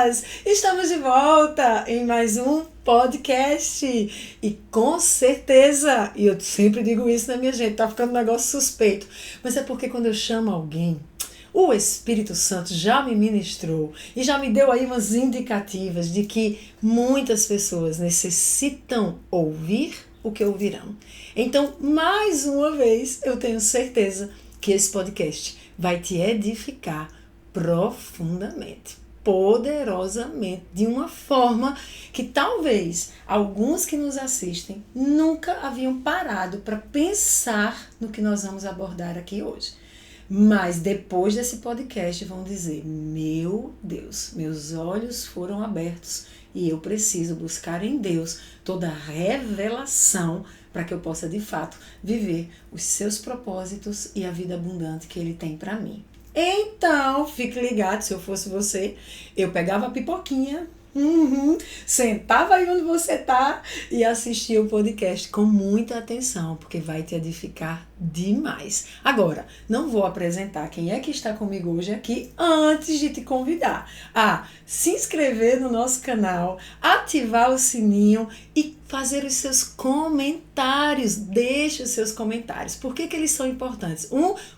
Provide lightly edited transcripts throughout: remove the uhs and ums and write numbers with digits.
amigas! Estamos de volta em mais um podcast. E com certeza, e eu sempre digo isso, né, minha gente? Tá ficando um negócio suspeito. Mas é porque quando eu chamo alguém, o Espírito Santo já me ministrou e já me deu aí umas indicativas de que muitas pessoas necessitam ouvir o que ouvirão. Então, mais uma vez, eu tenho certeza que esse podcast vai te edificar profundamente, poderosamente, de uma forma que talvez alguns que nos assistem nunca haviam parado para pensar no que nós vamos abordar aqui hoje. Mas depois desse podcast vão dizer: meu Deus, meus olhos foram abertos e eu preciso buscar em Deus toda a revelação para que eu possa de fato viver os seus propósitos e a vida abundante que Ele tem para mim. Então, fique ligado, se eu fosse você, eu pegava a pipoquinha, sentava aí onde você tá e assistia o podcast com muita atenção, porque vai te edificar demais. Agora, não vou apresentar quem é que está comigo hoje aqui antes de te convidar a se inscrever no nosso canal, ativar o sininho e fazer os seus comentários. Deixe os seus comentários. Por que eles são importantes?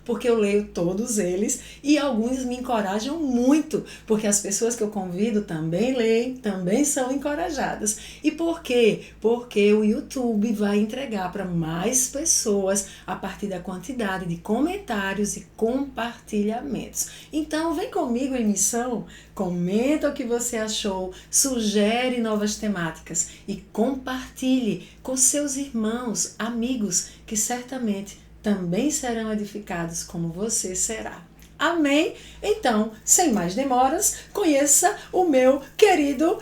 Porque eu leio todos eles e alguns me encorajam muito, porque as pessoas que eu convido também leem, também são encorajadas. E por quê? Porque o YouTube vai entregar para mais pessoas a partir da quantidade de comentários e compartilhamentos. Então, vem comigo em missão, comenta o que você achou, sugere novas temáticas e compartilhe com seus irmãos, amigos, que certamente também serão edificados como você será. Amém? Então, sem mais demoras, conheça o meu querido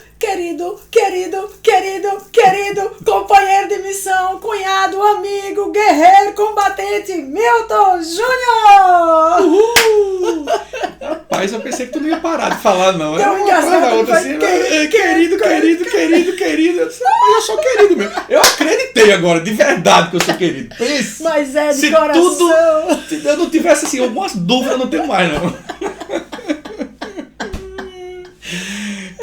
companheiro de missão, cunhado, amigo, guerreiro, combatente, Milton Júnior! Uhul! Rapaz, eu pensei que tu não ia parar de falar, não. Era uma coisa da outra assim, querido. Eu sou querido mesmo. Eu acreditei agora, de verdade, que eu sou querido. Pense. Mas é de se coração. Se eu não tivesse assim, algumas dúvidas, eu não tenho mais, não.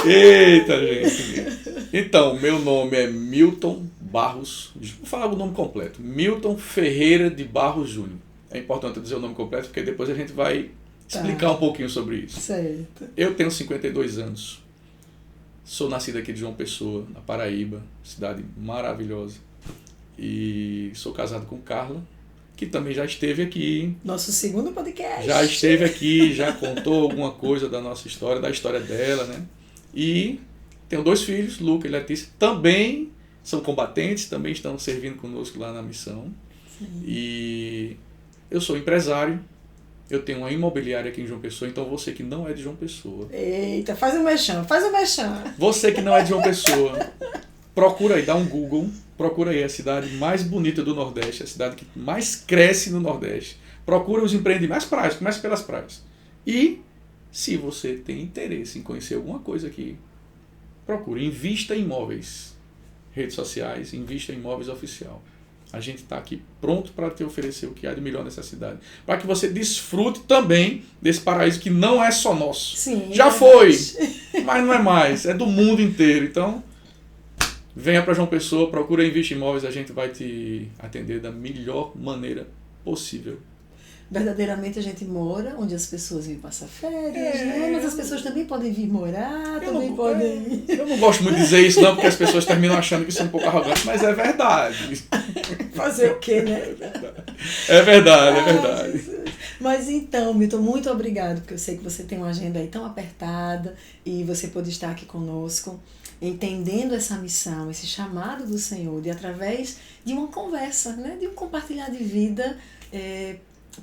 Eita, gente. Então, meu nome é Milton Barros. Vou falar o nome completo. Milton Ferreira de Barros Júnior. É importante eu dizer o nome completo, porque depois a gente vai explicar um pouquinho sobre isso. Certo. Eu tenho 52 anos. Sou nascido aqui de João Pessoa, na Paraíba. Cidade maravilhosa. E sou casado com Carla, que também já esteve aqui. Nosso segundo podcast. Já esteve aqui, já contou alguma coisa da nossa história, da história dela, né? E tenho 2 filhos, Luca e Letícia, também são combatentes, também estão servindo conosco lá na missão. Sim. E eu sou empresário, eu tenho uma imobiliária aqui em João Pessoa, então você que não é de João Pessoa. Eita, faz um mexão. Você que não é de João Pessoa, procura aí, dá um Google, procura aí a cidade mais bonita do Nordeste, a cidade que mais cresce no Nordeste. Procura os empreendimentos, as praias, comece pelas praias. E se você tem interesse em conhecer alguma coisa aqui, procure Invista Imóveis. Redes sociais, Invista Imóveis Oficial. A gente está aqui pronto para te oferecer o que há de melhor nessa cidade. Para que você desfrute também desse paraíso que não é só nosso. Sim, já foi, mas não é mais. É do mundo inteiro. Então, venha para João Pessoa, procura Invista Imóveis, a gente vai te atender da melhor maneira possível. Verdadeiramente a gente mora onde as pessoas vêm passar férias, né? Mas as pessoas também podem vir morar, podem... Eu não gosto muito de dizer isso não, porque as pessoas terminam achando que isso é um pouco arrogante, mas é verdade. Fazer o quê, né? É verdade. Jesus. Mas então, Milton, muito obrigado, porque eu sei que você tem uma agenda aí tão apertada e você pode estar aqui conosco, entendendo essa missão, esse chamado do Senhor, de através de uma conversa, né? De um compartilhar de vida,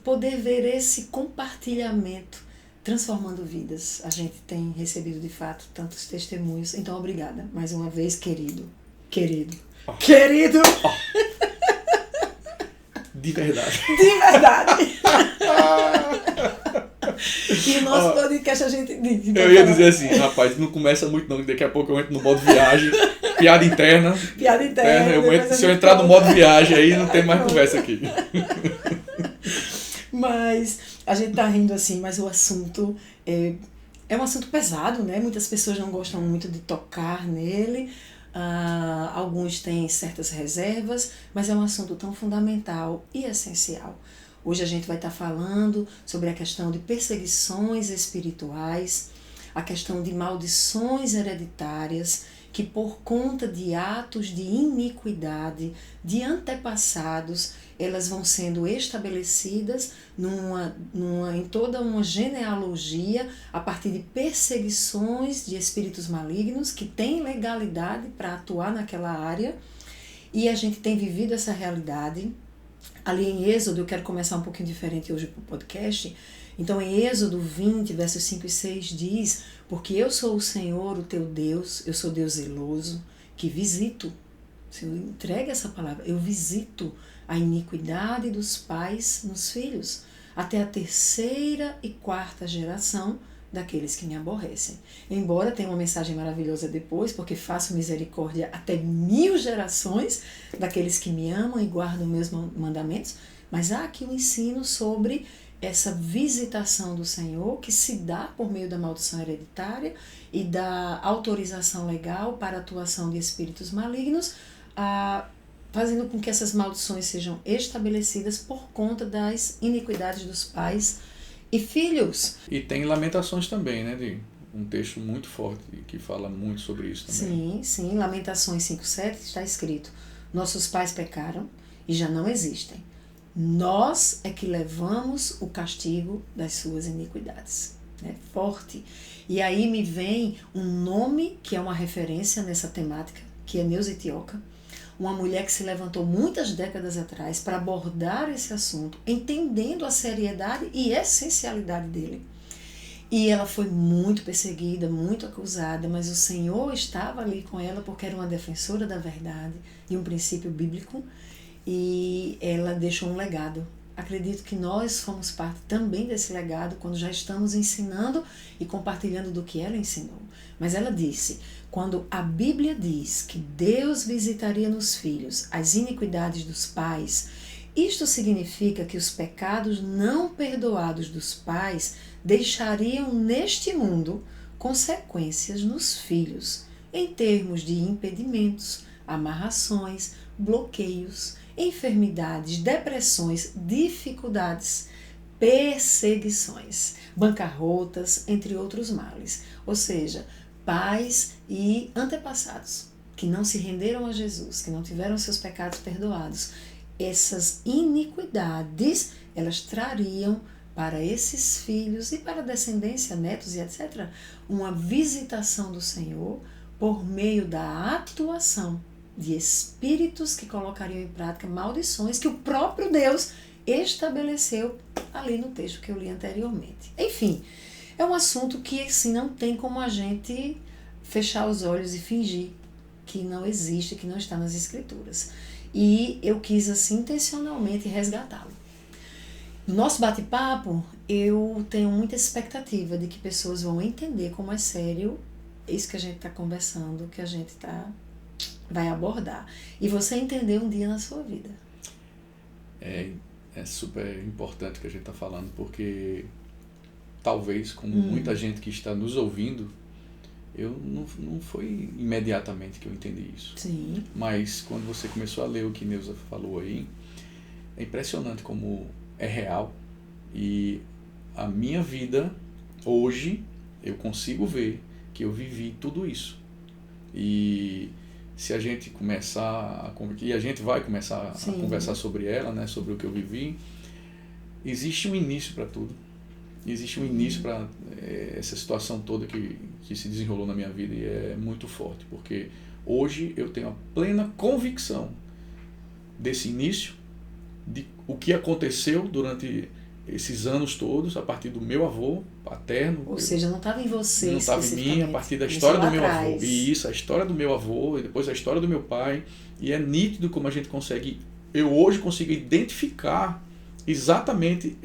poder ver esse compartilhamento transformando vidas. A gente tem recebido de fato tantos testemunhos. Então, obrigada mais uma vez, querido. Oh. Querido! Oh. De verdade. E o nosso podcast a gente... Eu ia dizer assim, rapaz, não começa muito não, daqui a pouco eu entro no modo viagem, piada interna. Se eu entrar no modo viagem aí, não tem mais conversa aqui. Mas a gente tá rindo assim, mas o assunto é É um assunto pesado, né? Muitas pessoas não gostam muito de tocar nele, alguns têm certas reservas, mas é um assunto tão fundamental e essencial. Hoje a gente vai estar falando sobre a questão de perseguições espirituais, a questão de maldições hereditárias, que por conta de atos de iniquidade de antepassados, elas vão sendo estabelecidas em toda uma genealogia a partir de perseguições de espíritos malignos que têm legalidade para atuar naquela área, e a gente tem vivido essa realidade. Ali em Êxodo, eu quero começar um pouquinho diferente hoje para o podcast. Então, em Êxodo 20, versos 5 e 6 diz: porque eu sou o Senhor, o teu Deus, eu sou Deus zeloso, que visito, se eu entrego essa palavra, eu visito a iniquidade dos pais nos filhos, até a 3ª e 4ª geração daqueles que me aborrecem. Embora tenha uma mensagem maravilhosa depois, porque faço misericórdia até 1000 gerações daqueles que me amam e guardam meus mandamentos, mas há aqui um ensino sobre essa visitação do Senhor que se dá por meio da maldição hereditária e da autorização legal para a atuação de espíritos malignos, fazendo com que essas maldições sejam estabelecidas por conta das iniquidades dos pais e filhos. E tem Lamentações também, né? De um texto muito forte que fala muito sobre isso também. Sim, Lamentações 5:7 está escrito: nossos pais pecaram e já não existem. Nós é que levamos o castigo das suas iniquidades. É forte. E aí me vem um nome que é uma referência nessa temática, que é Neuza Itioca, uma mulher que se levantou muitas décadas atrás para abordar esse assunto, entendendo a seriedade e essencialidade dele. E ela foi muito perseguida, muito acusada, mas o Senhor estava ali com ela porque era uma defensora da verdade e um princípio bíblico, e ela deixou um legado. Acredito que nós fomos parte também desse legado quando já estamos ensinando e compartilhando do que ela ensinou. Mas ela disse: quando a Bíblia diz que Deus visitaria nos filhos as iniquidades dos pais, isto significa que os pecados não perdoados dos pais deixariam neste mundo consequências nos filhos, em termos de impedimentos, amarrações, bloqueios, enfermidades, depressões, dificuldades, perseguições, bancarrotas, entre outros males. Ou seja, pais e antepassados que não se renderam a Jesus, que não tiveram seus pecados perdoados, essas iniquidades, elas trariam para esses filhos e para a descendência, netos e etc., uma visitação do Senhor por meio da atuação de espíritos que colocariam em prática maldições que o próprio Deus estabeleceu ali no texto que eu li anteriormente. Enfim, é um assunto que assim não tem como a gente fechar os olhos e fingir que não existe, que não está nas Escrituras. E eu quis assim intencionalmente resgatá-lo. No nosso bate-papo, eu tenho muita expectativa de que pessoas vão entender como é sério isso que a gente está conversando, que a gente vai abordar. E você entender um dia na sua vida. É super importante o que a gente está falando, porque talvez, como muita gente que está nos ouvindo, não foi imediatamente que eu entendi isso. Sim. Mas quando você começou a ler o que Neuza falou aí, é impressionante como é real. E a minha vida, hoje, eu consigo ver que eu vivi tudo isso. E se a gente começar e a gente vai começar a conversar sobre ela, né, sobre o que eu vivi, existe um início para tudo. Existe um início para essa situação toda que se desenrolou na minha vida, e é muito forte, porque hoje eu tenho a plena convicção desse início, de o que aconteceu durante esses anos todos, a partir do meu avô paterno. Ou seja, não estava em você. Não estava em mim, a partir da história do meu avô. E isso, a história do meu avô, e depois a história do meu pai. E é nítido como a gente consegue, eu hoje consigo identificar exatamente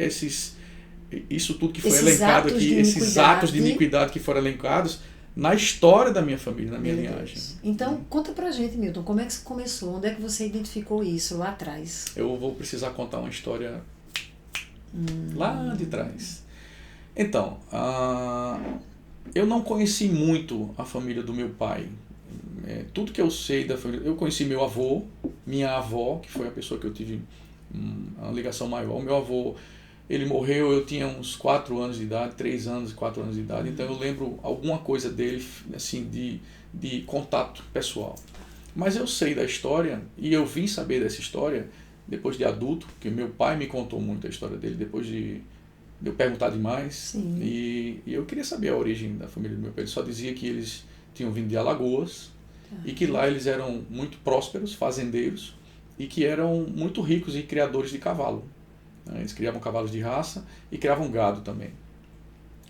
isso tudo que foi elencado aqui, esses atos de iniquidade que foram elencados na história da minha família, na minha linhagem. Então, conta pra gente, Milton, como é que começou? Onde é que você identificou isso lá atrás? Eu vou precisar contar uma história lá de trás. Então, Eu não conheci muito a família do meu pai. Tudo que eu sei da família... Eu conheci meu avô, minha avó, que foi a pessoa que eu tive uma ligação maior. O meu avô, ele morreu, eu tinha uns 4 anos de idade, 3 anos, 4 anos de idade. Então eu lembro alguma coisa dele, assim, de contato pessoal. Mas eu sei da história, e eu vim saber dessa história depois de adulto, porque meu pai me contou muito a história dele, depois de eu perguntar demais. E eu queria saber a origem da família do meu pai. Ele só dizia que eles tinham vindo de Alagoas, e que lá eles eram muito prósperos, fazendeiros, e que eram muito ricos e criadores de cavalo. Eles criavam cavalos de raça e criavam gado também.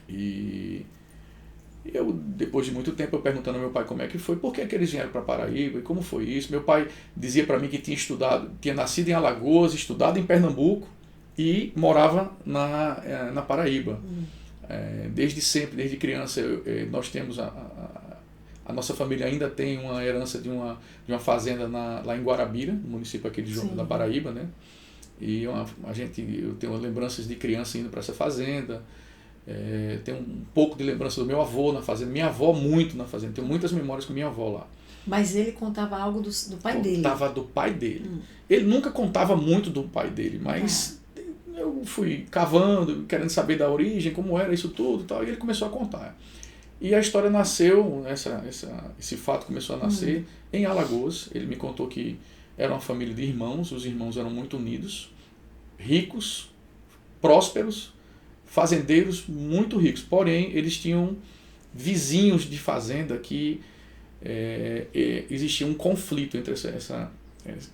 E eu, depois de muito tempo, eu perguntando ao meu pai como é que foi, por que eles vieram para Paraíba e como foi isso. Meu pai dizia para mim que tinha nascido em Alagoas, estudado em Pernambuco e morava na Paraíba. Desde sempre, desde criança, nós temos a nossa família ainda tem uma herança de uma fazenda lá em Guarabira, no município aqui da Paraíba, né? E eu tenho lembranças de criança indo para essa fazenda. Tenho um pouco de lembrança do meu avô na fazenda, minha avó muito na fazenda, tenho muitas memórias com minha avó lá. Mas ele contava algo do pai dele? Contava do pai dele. Ele nunca contava muito do pai dele, mas eu fui cavando, querendo saber da origem, como era isso tudo e tal, e ele começou a contar. E a história nasceu, esse fato começou a nascer em Alagoas. Ele me contou que era uma família de irmãos, os irmãos eram muito unidos, ricos, prósperos, fazendeiros muito ricos. Porém, eles tinham vizinhos de fazenda que existia um conflito entre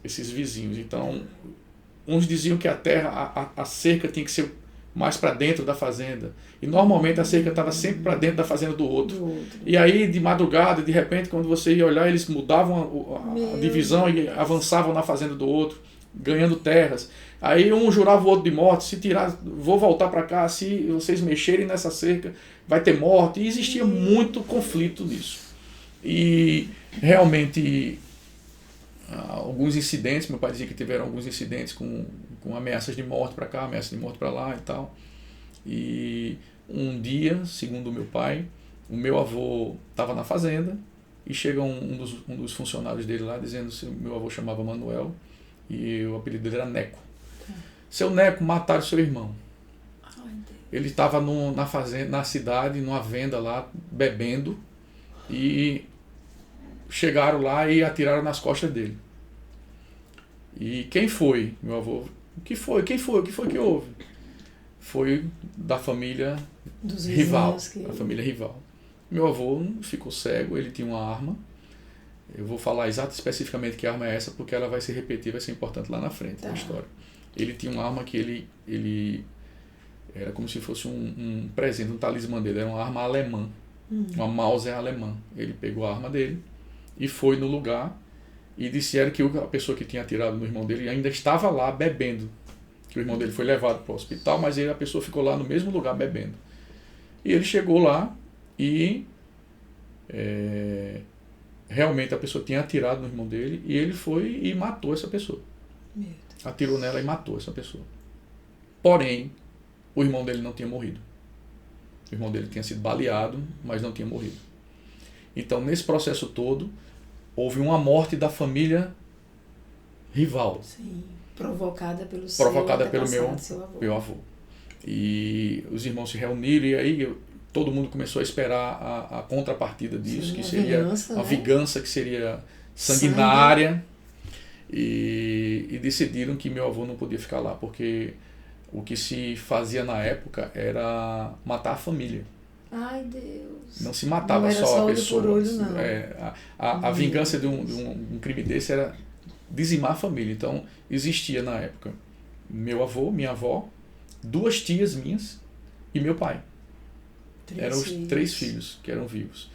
esses vizinhos. Então, uns diziam que a terra, a cerca tinha que ser mais para dentro da fazenda. E normalmente a cerca estava sempre para dentro da fazenda do outro. E aí, de madrugada, de repente, quando você ia olhar, eles mudavam a divisão e avançavam na fazenda do outro, ganhando terras. Aí um jurava o outro de morte, se tirar, vou voltar para cá, se vocês mexerem nessa cerca, vai ter morte. E existia muito conflito nisso. E realmente alguns incidentes, meu pai dizia que tiveram alguns incidentes com ameaças de morte para cá, ameaças de morte para lá e tal. E um dia, segundo o meu pai, o meu avô estava na fazenda e chega um dos funcionários dele lá dizendo que meu avô chamava Manuel e o apelido dele era Neco. Seu Neco, mataram seu irmão. Ele estava na fazenda, na cidade, numa venda lá, bebendo, e chegaram lá e atiraram nas costas dele. E quem foi? Meu avô, o que foi? Quem foi? O que foi que houve? Foi da família rival. A família rival. Meu avô ficou cego, ele tinha uma arma. Eu vou falar especificamente que arma é essa, porque ela vai se repetir, vai ser importante lá na frente da história. Ele tinha uma arma que ele era como se fosse um presente, um talismã dele, era uma arma alemã, uma Mauser alemã. Ele pegou a arma dele e foi no lugar e disseram que a pessoa que tinha atirado no irmão dele ainda estava lá bebendo, que o irmão dele foi levado para o hospital, mas a pessoa ficou lá no mesmo lugar bebendo. E ele chegou lá e realmente a pessoa tinha atirado no irmão dele e ele foi e matou essa pessoa. Atirou nela e matou essa pessoa. Porém, o irmão dele não tinha morrido. O irmão dele tinha sido baleado, mas não tinha morrido. Então, nesse processo todo, houve uma morte da família rival. Sim, provocada pelo meu avô. E os irmãos se reuniram e aí todo mundo começou a esperar a contrapartida disso, sim, que seria a vingança, que seria sanguinária. E decidiram que meu avô não podia ficar lá, porque o que se fazia na época era matar a família. Ai, Deus. Não se matava só a pessoa. Por olho, não. A vingança de um crime desse era dizimar a família. Então, existia na época meu avô, minha avó, 2 tias minhas e meu pai. Eram os 3 filhos que eram vivos.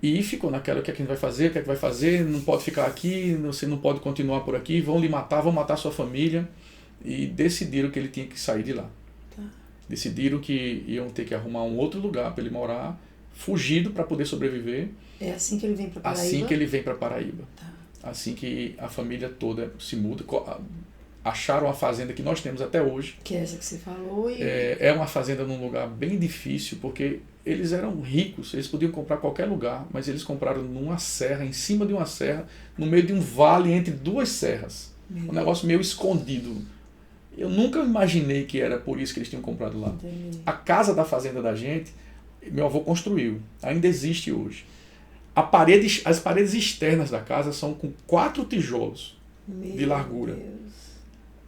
E ficou naquela, o que é que a gente vai fazer, o que é que vai fazer, não pode ficar aqui, você não pode continuar por aqui, vão lhe matar, vão matar sua família. E decidiram que ele tinha que sair de lá. Decidiram que iam ter que arrumar um outro lugar para ele morar, fugido para poder sobreviver. É assim que ele vem para Paraíba? Assim que ele vem para Paraíba. Assim que a família toda se muda. acharam a fazenda que nós temos até hoje. Que é essa que você falou. É uma fazenda num lugar bem difícil, porque eles eram ricos, eles podiam comprar qualquer lugar, mas eles compraram numa serra, em cima de uma serra, no meio de um vale entre duas serras. Um negócio meio escondido. Eu nunca imaginei que era por isso que eles tinham comprado lá. Entendi. A casa da fazenda da gente, meu avô construiu, ainda existe hoje. As paredes externas da casa são com 4 tijolos de largura. Deus.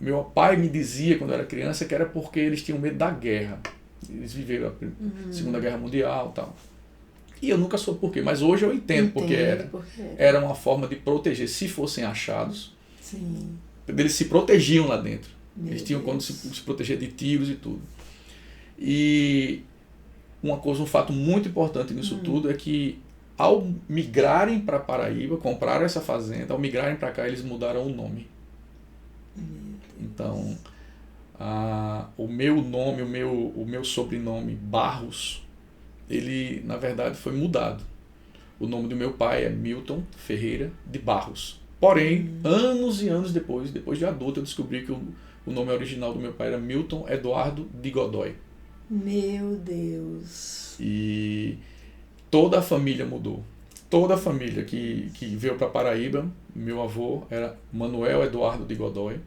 Meu pai me dizia, quando eu era criança, que era porque eles tinham medo da guerra. Eles viveram a Segunda Guerra Mundial e tal. E eu nunca soube por quê, mas hoje eu entendo porque era. Era uma forma de proteger, se fossem achados. Sim. Eles se protegiam lá dentro. Meu Eles tinham Deus. como se proteger de tiros e tudo. E um fato muito importante nisso tudo é que ao migrarem para Paraíba, compraram essa fazenda, ao migrarem para cá eles mudaram o nome. Então, o meu nome, o meu sobrenome Barros, ele na verdade foi mudado. O nome do meu pai é Milton Ferreira de Barros. Porém, anos e anos depois de adulto, eu descobri que o nome original do meu pai era Milton Eduardo de Godoy. Meu Deus. E toda a família mudou. Toda a família que veio para Paraíba, meu avô era Manuel Eduardo de Godoy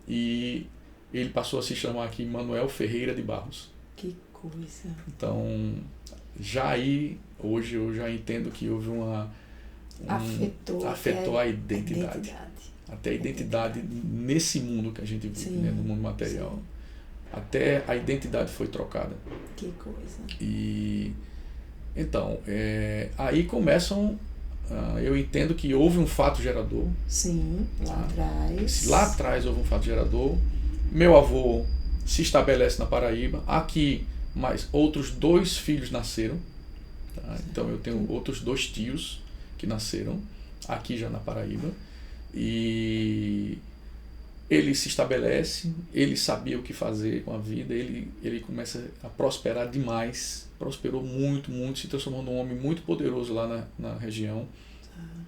e ele passou a se chamar aqui Manuel Ferreira de Barros. Que coisa. Então, já aí, hoje eu já entendo que houve afetou a identidade. Até a identidade nesse mundo que a gente vive, né, no mundo material. Sim. Até a identidade foi trocada. Que coisa. E então, aí começam, eu entendo que houve um fato gerador. Sim, lá atrás. Lá atrás houve um fato gerador. Meu avô se estabelece na Paraíba. Aqui, mais outros 2 filhos nasceram. Tá? Então eu tenho outros 2 tios que nasceram aqui já na Paraíba. E ele se estabelece, ele sabia o que fazer com a vida, ele começa a prosperar demais, prosperou muito, muito, se transformou num homem muito poderoso lá na região,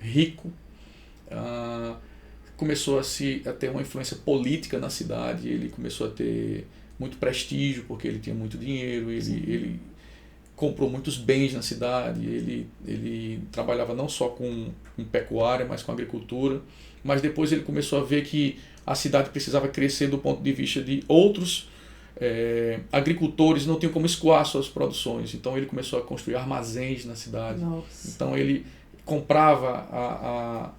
rico, começou a ter uma influência política na cidade, ele começou a ter muito prestígio, porque ele tinha muito dinheiro, ele comprou muitos bens na cidade, ele trabalhava não só com pecuária, mas com agricultura, mas depois ele começou a ver que a cidade precisava crescer do ponto de vista de outros agricultores não tinham como escoar suas produções, então ele começou a construir armazéns na cidade. Nossa. Então ele comprava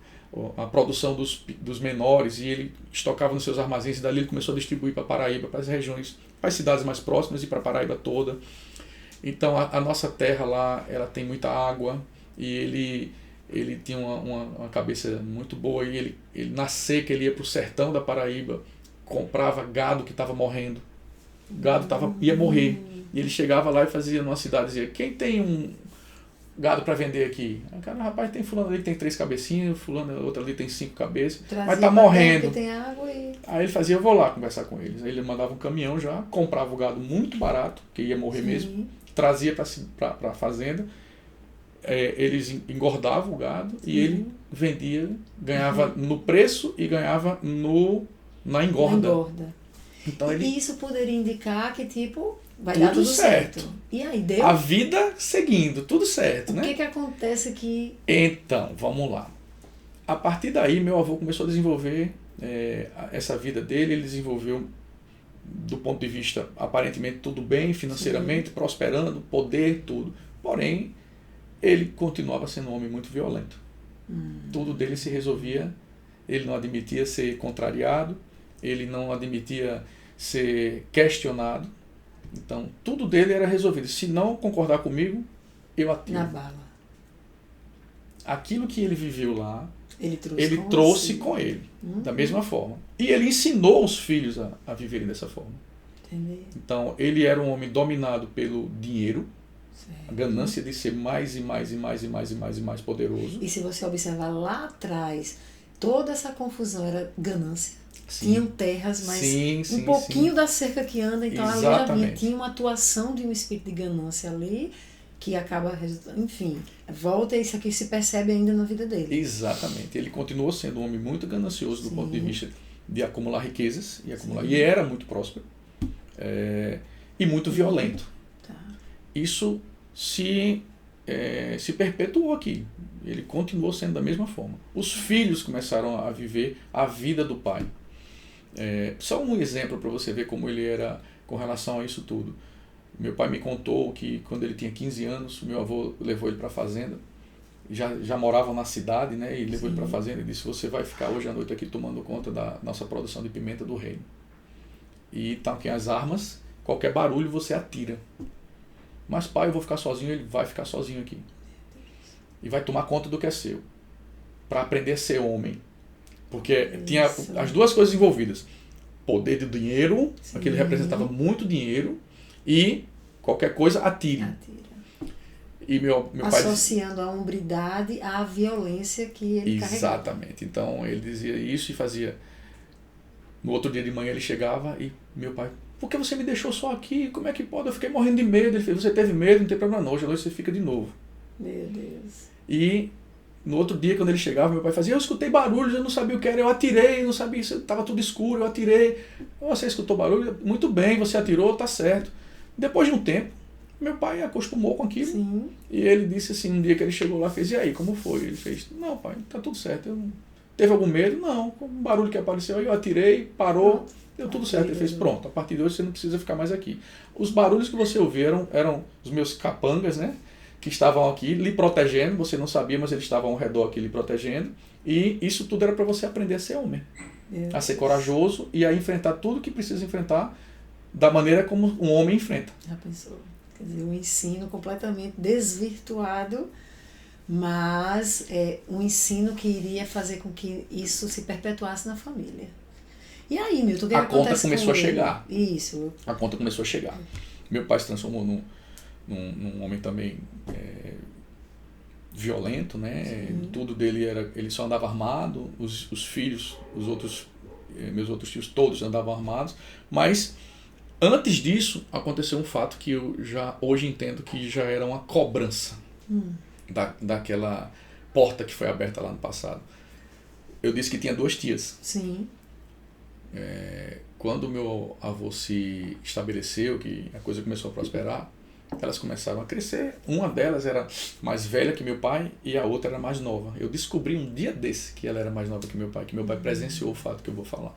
a produção dos menores e ele estocava nos seus armazéns e dali ele começou a distribuir para Paraíba, para as regiões, para as cidades mais próximas e para Paraíba toda. Então a nossa terra lá, ela tem muita água e ele tinha uma cabeça muito boa e ele na seca ele ia para o sertão da Paraíba, comprava gado que estava morrendo, gado ia morrer, e ele chegava lá e fazia numa cidade, dizia, quem tem um gado para vender aqui? Aí, cara, rapaz, tem fulano ali que tem 3 cabecinhas, fulano outro ali tem 5 cabeças, mas tá morrendo. Tem água e... Aí ele fazia, eu vou lá conversar com eles. Aí ele mandava um caminhão já, comprava o gado muito barato, que ia morrer mesmo, trazia para a fazenda, eles engordavam o gado e ele vendia, ganhava no preço e ganhava na engorda. Então E isso poderia indicar que tipo vai dar tudo certo. E aí deu? A vida seguindo, tudo certo, né? O que acontece que... Então, vamos lá. A partir daí, meu avô começou a desenvolver essa vida dele, ele desenvolveu do ponto de vista, aparentemente, tudo bem, financeiramente, prosperando, poder, tudo. Porém, ele continuava sendo um homem muito violento. Tudo dele se resolvia, ele não admitia ser contrariado, ele não admitia ser questionado. Então, tudo dele era resolvido. Se não concordar comigo, eu atiro. Na bala. Aquilo que ele viveu lá, ele com trouxe você. com ele, da mesma forma. E ele ensinou os filhos a viverem dessa forma. Entendi. Então, ele era um homem dominado pelo dinheiro, Certo. a ganância de ser mais e mais e mais e mais e mais e mais poderoso. E se você observar lá atrás, toda essa confusão era ganância. Sim. Tinham terras, mas Sim, pouquinho da cerca que anda, então ali já Exatamente. tinha uma atuação de um espírito de ganância ali, que acaba resultando, enfim, volta e isso aqui se percebe ainda na vida dele. Exatamente. Ele continuou sendo um homem muito ganancioso do ponto de vista de acumular riquezas e acumular. Sim. E era muito próspero e muito violento. Tá. Isso se perpetuou aqui. Ele continuou sendo da mesma forma. Os filhos começaram a viver a vida do pai. Só um exemplo para você ver como ele era com relação a isso tudo. Meu pai me contou que quando ele tinha 15 anos, meu avô levou ele para a fazenda. Já moravam na cidade, né? E levou ele para a fazenda e disse: você vai ficar hoje à noite aqui tomando conta da nossa produção de pimenta do reino. E tá aqui as armas, qualquer barulho você atira. Mas pai, eu vou ficar sozinho. Ele vai ficar sozinho aqui. E vai tomar conta do que é seu. Para aprender a ser homem. Porque tinha as duas coisas envolvidas. Poder de dinheiro, aquilo representava muito dinheiro. E qualquer coisa, atire. E meu pai associando a hombridade à violência que ele carregava. Exatamente. Então ele dizia isso e fazia. No outro dia de manhã ele chegava e meu pai: por que você me deixou só aqui? Como é que pode? Eu fiquei morrendo de medo. Ele fez: você teve medo, não tem problema não. Hoje à noite você fica de novo. Meu Deus. E no outro dia, quando ele chegava, meu pai fazia: eu escutei barulhos, eu não sabia o que era, eu atirei, não sabia, estava tudo escuro, eu atirei. Você escutou barulho? Muito bem, você atirou, tá certo. Depois de um tempo, meu pai acostumou com aquilo. Sim. E ele disse assim, um dia que ele chegou lá, fez: e aí, como foi? Ele fez: não, pai, tá tudo certo. Teve algum medo? Não, com um barulho que apareceu aí, eu atirei, parou, deu tudo certo. Ele fez: pronto, a partir de hoje você não precisa ficar mais aqui. Os barulhos que você ouviram eram os meus capangas, né? Que estavam aqui lhe protegendo, você não sabia, mas eles estavam ao redor aqui lhe protegendo. E isso tudo era para você aprender a ser homem. A ser corajoso e a enfrentar tudo que precisa enfrentar da maneira como um homem enfrenta. Já pensou? Quer dizer, um ensino completamente desvirtuado, mas um ensino que iria fazer com que isso se perpetuasse na família. E aí, Milton, o que acontece? A conta começou a chegar. Isso. A conta começou a chegar. Meu pai se transformou num homem também violento, né? Tudo dele era... Ele só andava armado, os filhos, meus outros tios todos andavam armados, mas antes disso aconteceu um fato que eu já hoje entendo que já era uma cobrança daquela porta que foi aberta lá no passado. Eu disse que tinha 2 tias. Sim. Quando meu avô se estabeleceu, que a coisa começou a prosperar, elas começaram a crescer. Uma delas era mais velha que meu pai e a outra era mais nova. Eu descobri um dia desse que ela era mais nova que meu pai presenciou o fato que eu vou falar.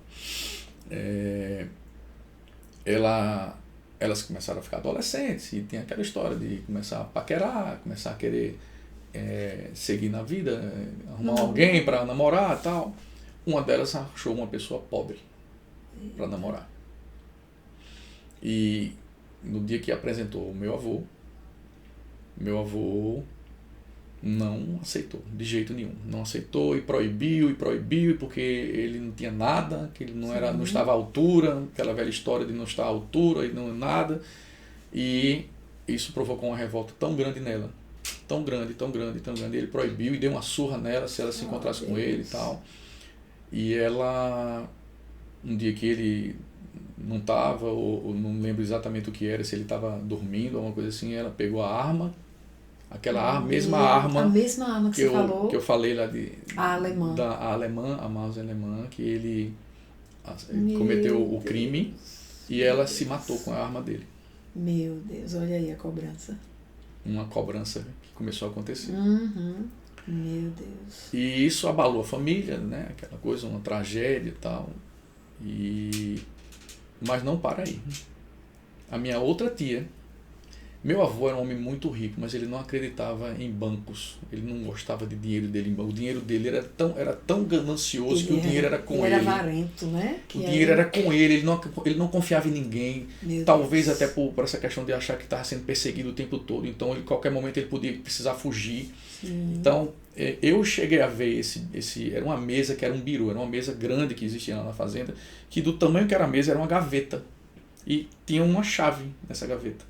Elas começaram a ficar adolescentes e tem aquela história de começar a paquerar, começar a querer seguir na vida, arrumar alguém para namorar e tal. Uma delas achou uma pessoa pobre para namorar. E no dia que apresentou o meu avô não aceitou, de jeito nenhum. Não aceitou e proibiu, porque ele não tinha nada, que ele não estava à altura, aquela velha história de não estar à altura e não nada. E isso provocou uma revolta tão grande nela, tão grande. Ele proibiu e deu uma surra nela se ela se encontrasse com ele e tal. E ela, um dia que ele não estava, ou não lembro exatamente o que era, se ele estava dormindo, alguma coisa assim, ela pegou a arma, a mesma arma que você falou, que eu falei lá a alemã, a Maus alemã, que ele cometeu o crime e ela se matou com a arma dele. Meu Deus, olha aí a cobrança. Uma cobrança que começou a acontecer. Meu Deus. E isso abalou a família, né? Aquela coisa, uma tragédia e tal. Mas não para aí. A minha outra tia, meu avô era um homem muito rico, mas ele não acreditava em bancos. Ele não gostava de dinheiro dele em banco. O dinheiro dele era tão ganancioso que o dinheiro era com ele. Ele era avarento, né? O dinheiro era com ele, ele não confiava em ninguém. Talvez Deus. até por essa questão de achar que estava sendo perseguido o tempo todo. Então, em qualquer momento, ele podia precisar fugir. Sim. Então, eu cheguei a ver era uma mesa que era um biru, era uma mesa grande que existia lá na fazenda, que do tamanho que era a mesa era uma gaveta. E tinha uma chave nessa gaveta.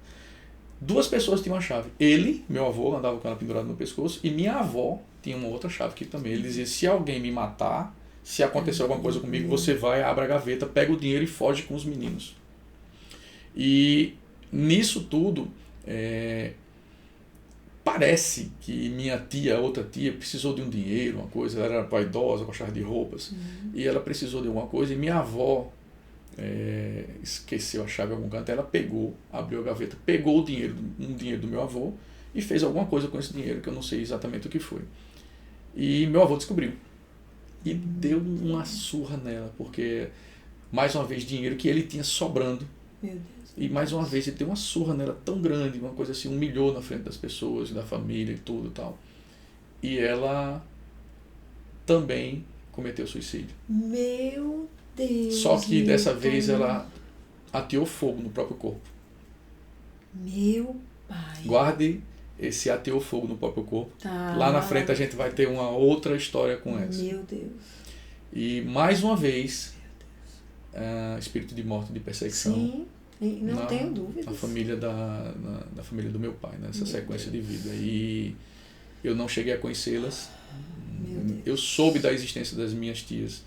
2 pessoas tinham a chave. Ele, meu avô, andava com ela pendurada no pescoço, e minha avó tinha uma outra chave que também. Ele dizia: se alguém me matar, se acontecer alguma coisa comigo, você vai, abre a gaveta, pega o dinheiro e foge com os meninos. E nisso tudo, parece que minha tia, outra tia, precisou de um dinheiro, uma coisa, ela era vaidosa, gostava de roupas, e ela precisou de alguma coisa, e minha avó esqueceu a chave em algum canto, ela pegou, abriu a gaveta, pegou um dinheiro do meu avô, e fez alguma coisa com esse dinheiro, que eu não sei exatamente o que foi. E meu avô descobriu. E deu uma surra nela, porque, mais uma vez, dinheiro que ele tinha sobrando. Meu Deus. E mais uma vez ele deu uma surra nela tão grande, uma coisa assim, humilhou na frente das pessoas, da família e tudo e tal. E ela também cometeu suicídio. Meu Deus. Só que dessa vez pai. ela ateou fogo no próprio corpo. Meu pai. Guarde esse ateou fogo no próprio corpo. Tá. Lá na frente a gente vai ter uma outra história com essa. Meu Deus. E mais uma vez, espírito de morte e de perseguição. Sim, não tenho dúvidas. Na família da família do meu pai, nessa sequência de vida. E eu não cheguei a conhecê-las. Eu soube da existência das minhas tias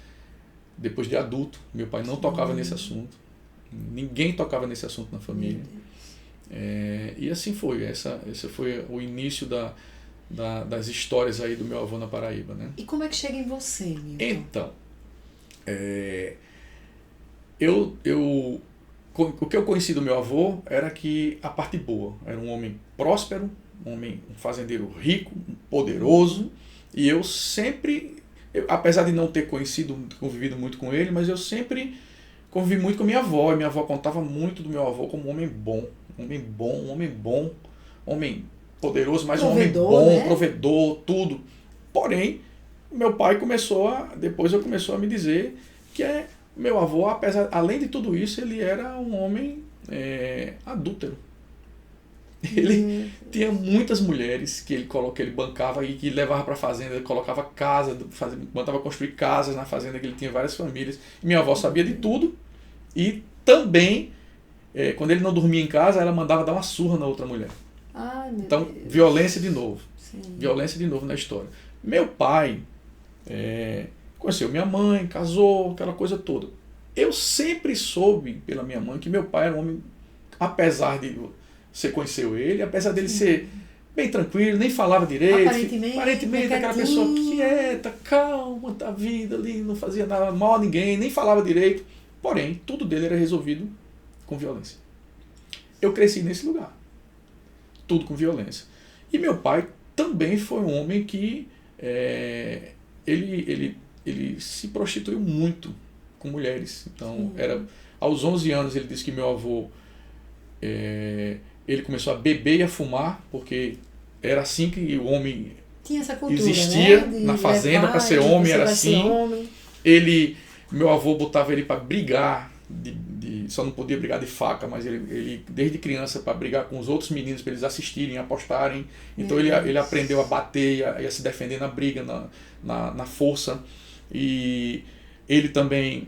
depois de adulto. Meu pai não tocava nesse assunto. Ninguém tocava nesse assunto na família. E assim foi. Esse foi o início das histórias aí do meu avô na Paraíba, né? E como é que chega em você, Milton? Então, o que eu conheci do meu avô era que a parte boa. Era um homem próspero, um fazendeiro rico, poderoso. E eu sempre, apesar de não ter convivido muito com ele, mas eu sempre convivi muito com minha avó. E minha avó contava muito do meu avô como um homem bom. Homem poderoso, mas provedor, um homem bom, né? Provedor, tudo. Porém, meu pai depois começou a me dizer que meu avô, além de tudo isso, ele era um homem adúltero. Ele tinha muitas mulheres que ele bancava e que levava para a fazenda, ele colocava casa, mandava construir casas na fazenda, que ele tinha várias famílias. E minha avó sabia de tudo e também, quando ele não dormia em casa, ela mandava dar uma surra na outra mulher. Ai, meu Então, Deus. violência de novo. Sim. Violência de novo na história. Meu pai conheceu minha mãe, casou, aquela coisa toda. Eu sempre soube pela minha mãe que meu pai era um homem, apesar de você conheceu ele, apesar dele ser bem tranquilo, nem falava direito. Aparentemente aquela pessoa quieta, calma da vida ali, não fazia nada mal a ninguém, nem falava direito. Porém, tudo dele era resolvido com violência. Eu cresci nesse lugar. Tudo com violência. E meu pai também foi um homem que ele se prostituiu muito com mulheres. Então, aos 11 anos ele disse que meu avô ele começou a beber e a fumar, porque era assim que o homem tinha essa cultura, existia, né? na fazenda, para ser homem, era assim. Meu avô botava ele para brigar, só não podia brigar de faca, mas ele desde criança, para brigar com os outros meninos, para eles assistirem, apostarem. Então ele aprendeu a bater e a se defender na briga, na força. E ele também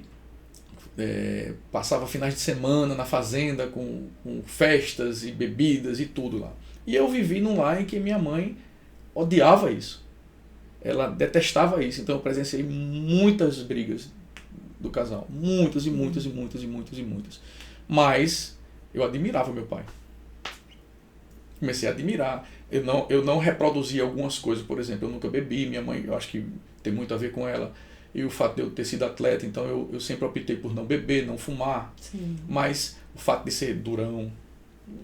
passava finais de semana na fazenda com festas e bebidas e tudo lá. E eu vivi num lar em que minha mãe odiava isso. Ela detestava isso. Então eu presenciei muitas brigas do casal. Muitas. Mas eu admirava meu pai. Comecei a admirar. Eu não reproduzia algumas coisas. Por exemplo, eu nunca bebi. Minha mãe, eu acho que tem muito a ver com ela. E o fato de eu ter sido atleta, então eu sempre optei por não beber, não fumar. Sim. Mas o fato de ser durão,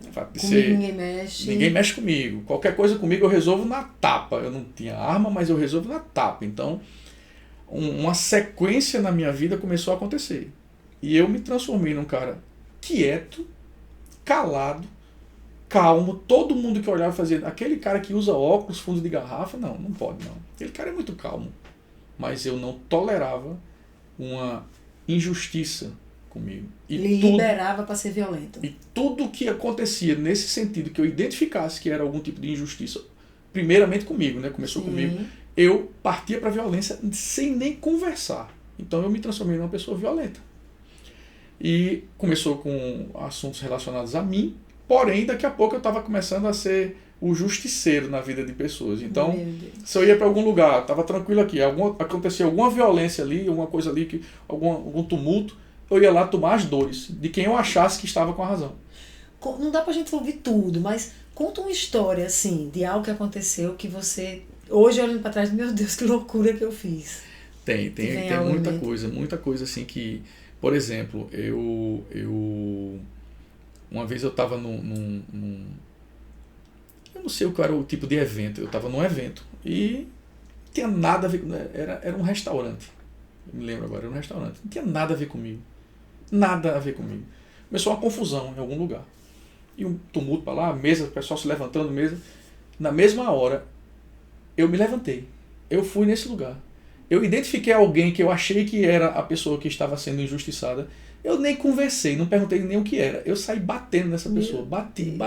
o fato de comigo ser... ninguém mexe. Ninguém mexe comigo. Qualquer coisa comigo eu resolvo na tapa. Eu não tinha arma, mas eu resolvo na tapa. Então, uma sequência na minha vida começou a acontecer. E eu me transformei num cara quieto, calado, calmo. Todo mundo que olhava fazia... Aquele cara que usa óculos, fundo de garrafa, não pode não. Aquele cara é muito calmo. Mas eu não tolerava uma injustiça comigo. Liberava para ser violento. E tudo que acontecia nesse sentido, que eu identificasse que era algum tipo de injustiça, primeiramente comigo, né? Começou comigo, eu partia para a violência sem nem conversar. Então eu me transformei numa pessoa violenta. E começou com assuntos relacionados a mim, porém daqui a pouco eu estava começando a ser o justiceiro na vida de pessoas. Então, se eu ia para algum lugar, estava tranquilo aqui, acontecia alguma violência ali, alguma coisa ali, algum tumulto, eu ia lá tomar as dores de quem eu achasse que estava com a razão. Não dá pra gente ouvir tudo, mas Conta uma história, assim, de algo que aconteceu que você, hoje olhando para trás, meu Deus, que loucura que eu fiz. Tem muita coisa assim que, por exemplo, uma vez eu estava eu não sei o que era o tipo de evento, eu estava num evento e não tinha nada a ver com, era um restaurante, eu me lembro agora, era um restaurante, não tinha nada a ver comigo, nada a ver comigo. Começou uma confusão em algum lugar, e um tumulto para lá, mesa, o pessoal se levantando, mesa, na mesma hora, eu me levantei, eu fui nesse lugar. Eu identifiquei alguém que eu achei que era a pessoa que estava sendo injustiçada. Eu nem conversei, não perguntei nem o que era. Eu saí batendo nessa pessoa. Bati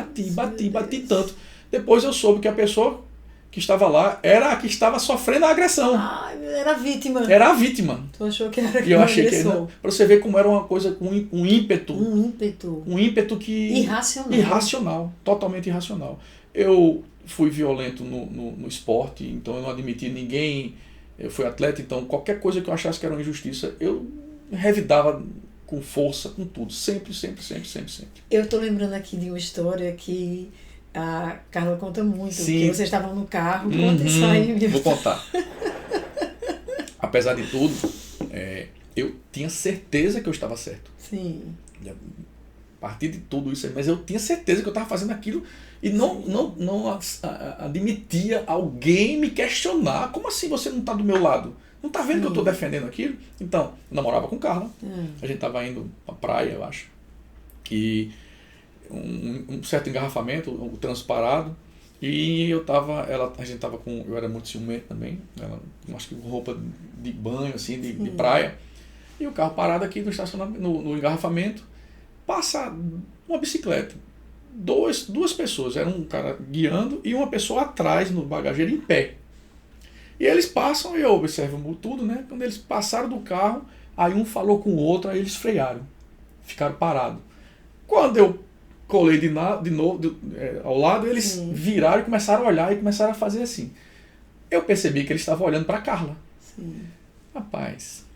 tanto. Depois eu soube que a pessoa que estava lá era a que estava sofrendo a agressão. Ah, era a vítima. Era a vítima. Tu achou que era e eu achei que era, para você ver como era uma coisa com um ímpeto. Um ímpeto que... Irracional. Totalmente irracional. Eu fui violento no esporte, então eu não admiti ninguém... Eu fui atleta, então qualquer coisa que eu achasse que era uma injustiça, eu revidava com força, com tudo. Sempre. Eu tô lembrando aqui de uma história que a Carla conta muito. Sim. Que vocês estavam no carro. Conta isso aí, meu. Vou contar. Apesar de tudo, eu tinha certeza que eu estava certo. Sim. A partir de tudo isso aí, mas eu tinha certeza que eu estava fazendo aquilo e não admitia alguém me questionar. Como assim você não está do meu lado? Não está vendo que eu estou defendendo aquilo? Então, eu namorava com Carla. A gente estava indo para a praia, eu acho. E um certo engarrafamento, o trânsito parado. E eu era muito ciumento também. Acho que com roupa de banho, assim, de praia. E o carro parado aqui no estacionamento, no engarrafamento. Passa uma bicicleta. Duas pessoas, era um cara guiando e uma pessoa atrás no bagageiro em pé. E eles passam e eu observo tudo, né? Quando eles passaram do carro, aí um falou com o outro, aí eles frearam, ficaram parados. Quando eu colei de novo ao lado, eles viraram e começaram a olhar e começaram a fazer assim. Eu percebi que eles estavam olhando para Carla. Sim. Rapaz.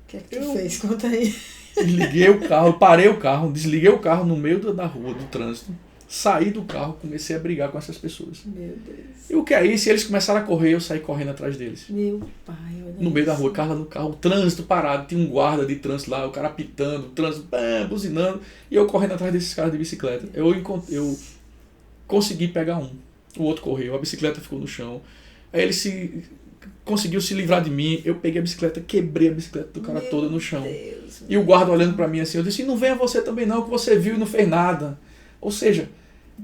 O que é que tu fez? Conta aí. Desliguei o carro, parei o carro, desliguei o carro no meio da rua, do trânsito, saí do carro, comecei a brigar com essas pessoas. Meu Deus. E o que é isso? E eles começaram a correr, eu saí correndo atrás deles. Meu pai, olha no meio da rua, Carla no carro, o trânsito parado, tinha um guarda de trânsito lá, o cara apitando, o trânsito buzinando, e eu correndo atrás desses caras de bicicleta. Eu consegui pegar um, o outro correu, a bicicleta ficou no chão, aí ele conseguiu se livrar de mim, eu peguei a bicicleta, quebrei a bicicleta do cara toda no chão. E o guarda olhando pra mim assim, eu disse, não venha você também não, que você viu e não fez nada. Ou seja,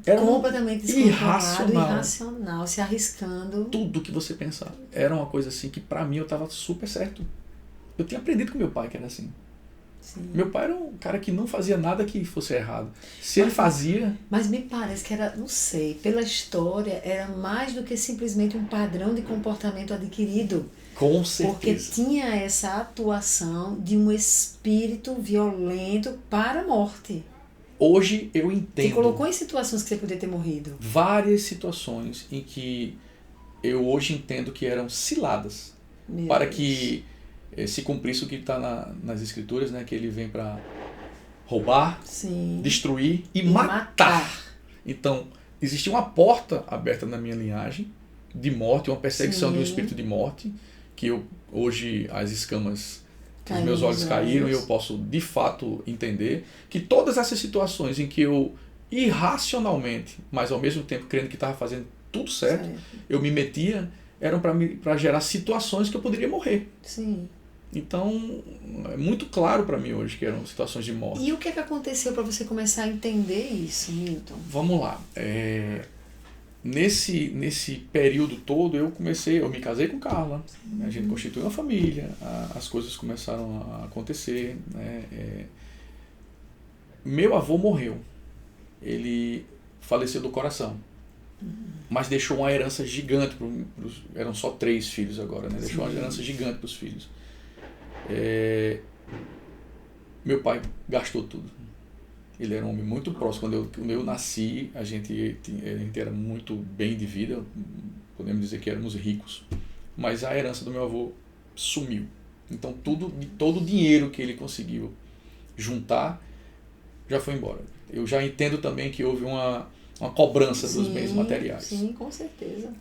era completamente irracional, se arriscando. Tudo que você pensar. Era uma coisa assim que pra mim eu tava super certo. Eu tinha aprendido com meu pai que era assim. Sim. Meu pai era um cara que não fazia nada que fosse errado. Se ele fazia... Mas me parece que era, não sei, pela história, era mais do que simplesmente um padrão de comportamento adquirido. Com certeza. Porque tinha essa atuação de um espírito violento para a morte. Hoje eu entendo. Te colocou em situações que você podia ter morrido. Várias situações em que eu hoje entendo que eram ciladas. Para que se cumprisse o que está nas escrituras, né? Que ele vem para roubar, destruir e matar. Então, existia uma porta aberta na minha linhagem de morte, uma perseguição de um espírito de morte, que hoje as escamas dos meus olhos caíram e eu posso de fato entender que todas essas situações em que eu irracionalmente, mas ao mesmo tempo crendo que estava fazendo tudo certo, eu me metia, eram para gerar situações que eu poderia morrer. Sim. Então, é muito claro para mim hoje que eram situações de morte. E o que aconteceu para você começar a entender isso, Milton? Vamos lá. Nesse período todo eu me casei com Carla, a gente constituiu uma família, as coisas começaram a acontecer, né? Meu avô morreu, ele faleceu do coração, mas deixou uma herança gigante, eram só 3 filhos agora, né? Deixou uma herança gigante para os filhos. Meu pai gastou tudo. Ele era um homem muito próximo. Quando eu nasci, a gente era muito bem de vida, podemos dizer que éramos ricos, mas a herança do meu avô sumiu. Então todo o dinheiro que ele conseguiu juntar já foi embora. Eu já entendo também que houve uma cobrança dos Sim, bens materiais. Sim, com certeza.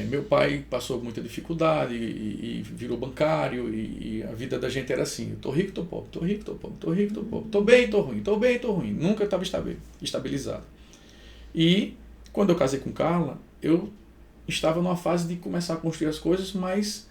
Meu pai passou muita dificuldade e virou bancário e a vida da gente era assim, eu tô rico, tô pobre, tô rico, tô pobre, tô rico, tô pobre, tô bem, tô ruim, tô bem, tô ruim. Nunca estava estabilizado. E quando eu casei com Carla, eu estava numa fase de começar a construir as coisas, mas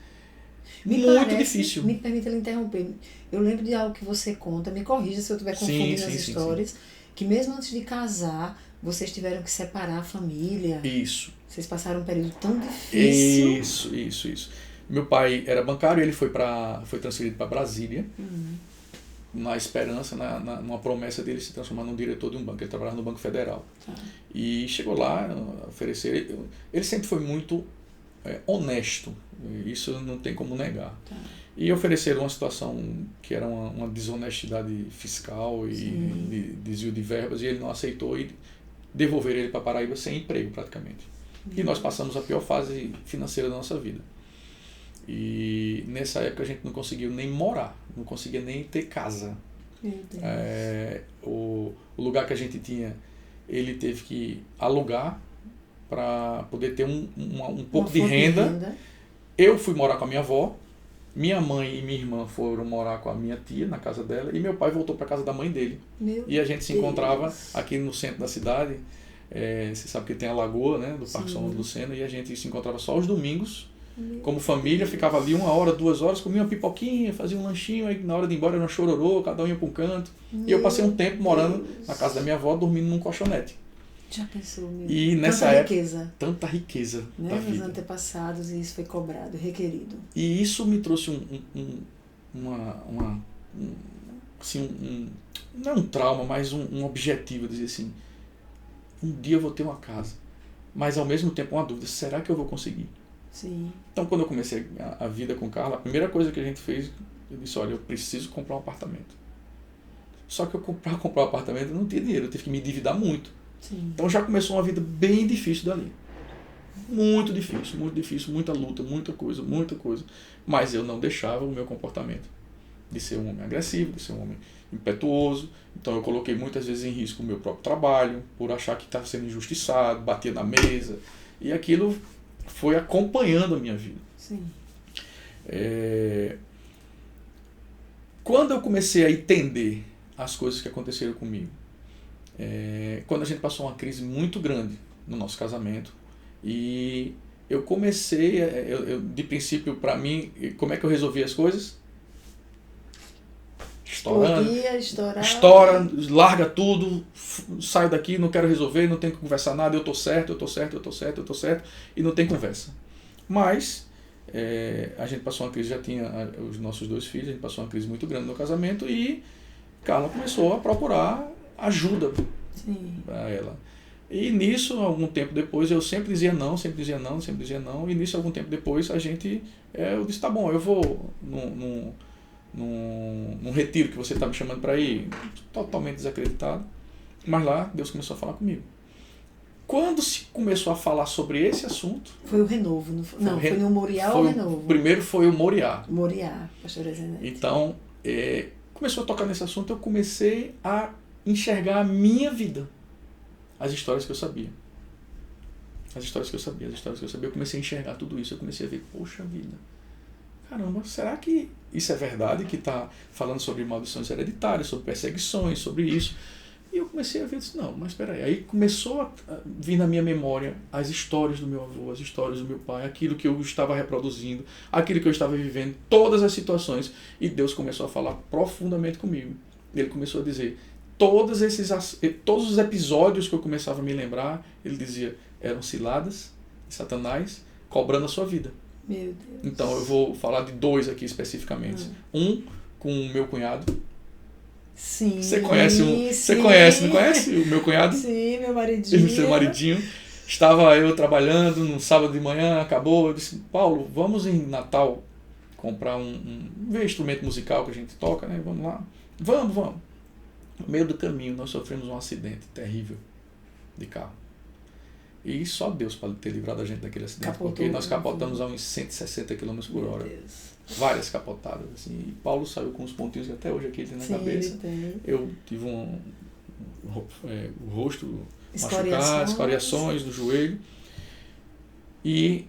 muito difícil. Me permita lhe interromper. Eu lembro de algo que você conta, me corrija se eu estiver confundindo as histórias, que mesmo antes de casar, vocês tiveram que separar a família. Isso. Vocês passaram um período tão difícil. Isso. Meu pai era bancário, ele foi transferido para Brasília, na esperança, numa promessa dele se transformar num diretor de um banco. Ele trabalhava no Banco Federal. Tá. E chegou lá, oferecer. Ele sempre foi muito honesto, isso não tem como negar. Tá. E ofereceram uma situação que era uma desonestidade fiscal e de desvio de verbas, e ele não aceitou e devolveram ele para Paraíba sem emprego praticamente. E nós passamos a pior fase financeira da nossa vida. E nessa época a gente não conseguiu nem morar, não conseguia nem ter casa. Meu Deus. O lugar que a gente tinha, ele teve que alugar para poder ter um pouco de renda. Eu fui morar com a minha avó, minha mãe e minha irmã foram morar com a minha tia na casa dela, e meu pai voltou para a casa da mãe dele. E a gente se encontrava aqui no centro da cidade. Você sabe que tem a lagoa, né, do Parque São Lucena, e a gente se encontrava só aos domingos, como família, ficava ali 1 hora, 2 horas, comia uma pipoquinha, fazia um lanchinho, aí na hora de ir embora era um chororô, cada um ia para um canto. E eu passei um tempo morando na casa da minha avó, dormindo num colchonete. Já pensou, meu? E nessa época, tanta riqueza da vida. Nos antepassados, e isso foi cobrado, requerido. E isso me trouxe não é um trauma, mas um objetivo, dizer assim, um dia eu vou ter uma casa, mas ao mesmo tempo uma dúvida, será que eu vou conseguir? Sim. Então quando eu comecei a vida com Carla, a primeira coisa que a gente fez, eu disse, olha, eu preciso comprar um apartamento. Só que para comprar um apartamento eu não tinha dinheiro, eu tive que me endividar muito. Sim. Então já começou uma vida bem difícil dali. Muito difícil, muita luta, muita coisa. Mas eu não deixava o meu comportamento de ser um homem agressivo, de ser um homem impetuoso. Então eu coloquei muitas vezes em risco o meu próprio trabalho, por achar que estava sendo injustiçado, batia na mesa. E aquilo foi acompanhando a minha vida. Sim. Quando eu comecei a entender as coisas que aconteceram comigo, quando a gente passou uma crise muito grande no nosso casamento, e eu comecei, de princípio, para mim, como é que eu resolvi as coisas? Estoura, larga tudo, saio daqui, não quero resolver, não tenho que conversar nada, eu tô certo, e não tem conversa. Mas a gente passou uma crise, já tinha os nossos 2 filhos, a gente passou uma crise muito grande no casamento, e Carla começou a procurar ajuda para ela. E nisso, algum tempo depois, eu sempre dizia não, e nisso, algum tempo depois, eu disse, tá bom, eu vou num retiro que você está me chamando para ir, totalmente desacreditado, mas lá Deus começou a falar comigo. Quando se começou a falar sobre esse assunto... Foi o Renovo, foi no Moriá ou Renovo? Primeiro foi o Moriá. Moriá, pastora Zenete. Então, começou a tocar nesse assunto, eu comecei a enxergar a minha vida. As histórias que eu sabia. Eu comecei a enxergar tudo isso, eu comecei a ver, poxa vida, caramba, será que isso é verdade, que está falando sobre maldições hereditárias, sobre perseguições, sobre isso? E eu comecei a ver, disse, não, mas espera aí começou a vir na minha memória as histórias do meu avô, as histórias do meu pai, aquilo que eu estava reproduzindo, aquilo que eu estava vivendo, todas as situações, e Deus começou a falar profundamente comigo. Ele começou a dizer, todos os episódios que eu começava a me lembrar, ele dizia, eram ciladas de Satanás cobrando a sua vida. Meu Deus. Então eu vou falar de 2 aqui especificamente. Um com o meu cunhado. Sim. Você conhece, não conhece o meu cunhado? Sim, meu maridinho. Seu maridinho. Estava eu trabalhando num sábado de manhã, acabou, eu disse, Paulo, vamos em Natal comprar ver instrumento musical que a gente toca, né? Vamos lá. Vamos. No meio do caminho, nós sofremos um acidente terrível de carro. E só Deus pode ter livrado a gente daquele acidente, porque nós capotamos a uns 160 km por hora. Várias capotadas. Assim, e Paulo saiu com uns pontinhos que até hoje aqui ele tem na cabeça. Eu tive o rosto machucado, escoriações do joelho. E,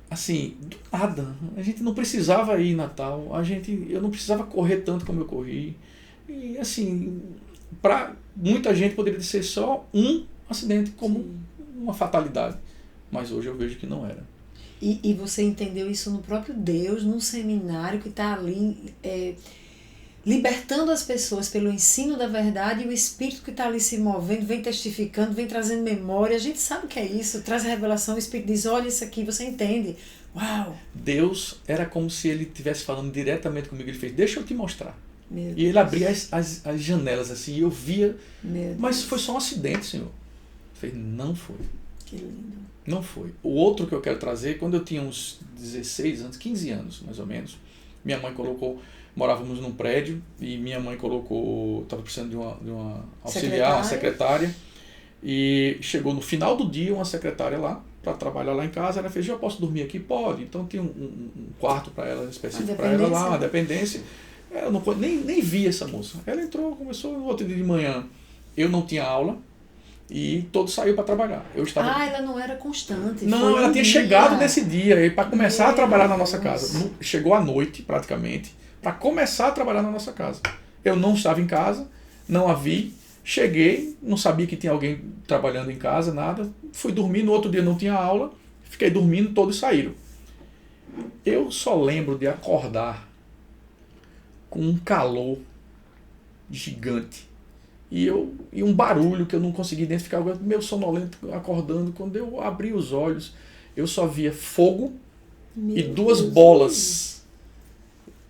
assim, do nada, a gente não precisava ir em Natal, eu não precisava correr tanto como eu corri. E, assim, para muita gente poderia ser só um acidente, como Sim. uma fatalidade. Mas hoje eu vejo que não era. E você entendeu isso no próprio Deus, num seminário que está ali libertando as pessoas pelo ensino da verdade, e o Espírito que está ali se movendo, vem testificando, vem trazendo memória. A gente sabe o que é isso, traz a revelação, o Espírito diz, olha isso aqui, você entende. Uau! Deus era como se ele estivesse falando diretamente comigo. Ele fez, deixa eu te mostrar. Meu E ele abria as janelas assim, e eu via, Meu mas Deus. foi só um acidente, Senhor. Eu falei, não foi. Que lindo. Não foi. O outro que eu quero trazer, quando eu tinha uns 16 anos, 15 anos mais ou menos, minha mãe colocou, morávamos num prédio e minha mãe colocou, estava precisando de uma auxiliar, uma secretária, e chegou no final do dia uma secretária lá para trabalhar lá em casa. Ela fez, eu posso dormir aqui? Pode. Então tinha um quarto para ela, específico para ela lá, uma dependência. Eu não, nem vi essa moça. Ela entrou, começou no outro dia de manhã. Eu não tinha aula. E todo saiu para trabalhar. Eu estava... ela não era constante. Não, ela tinha chegado nesse dia para começar a trabalhar na nossa casa. Chegou à noite, praticamente, para começar a trabalhar na nossa casa. Eu não estava em casa, não a vi. Cheguei, não sabia que tinha alguém trabalhando em casa, nada. Fui dormir, no outro dia não tinha aula. Fiquei dormindo, todos saíram. Eu só lembro de acordar com um calor gigante. E um barulho que eu não consegui identificar, meu sonolento acordando. Quando eu abri os olhos, eu só via fogo e duas bolas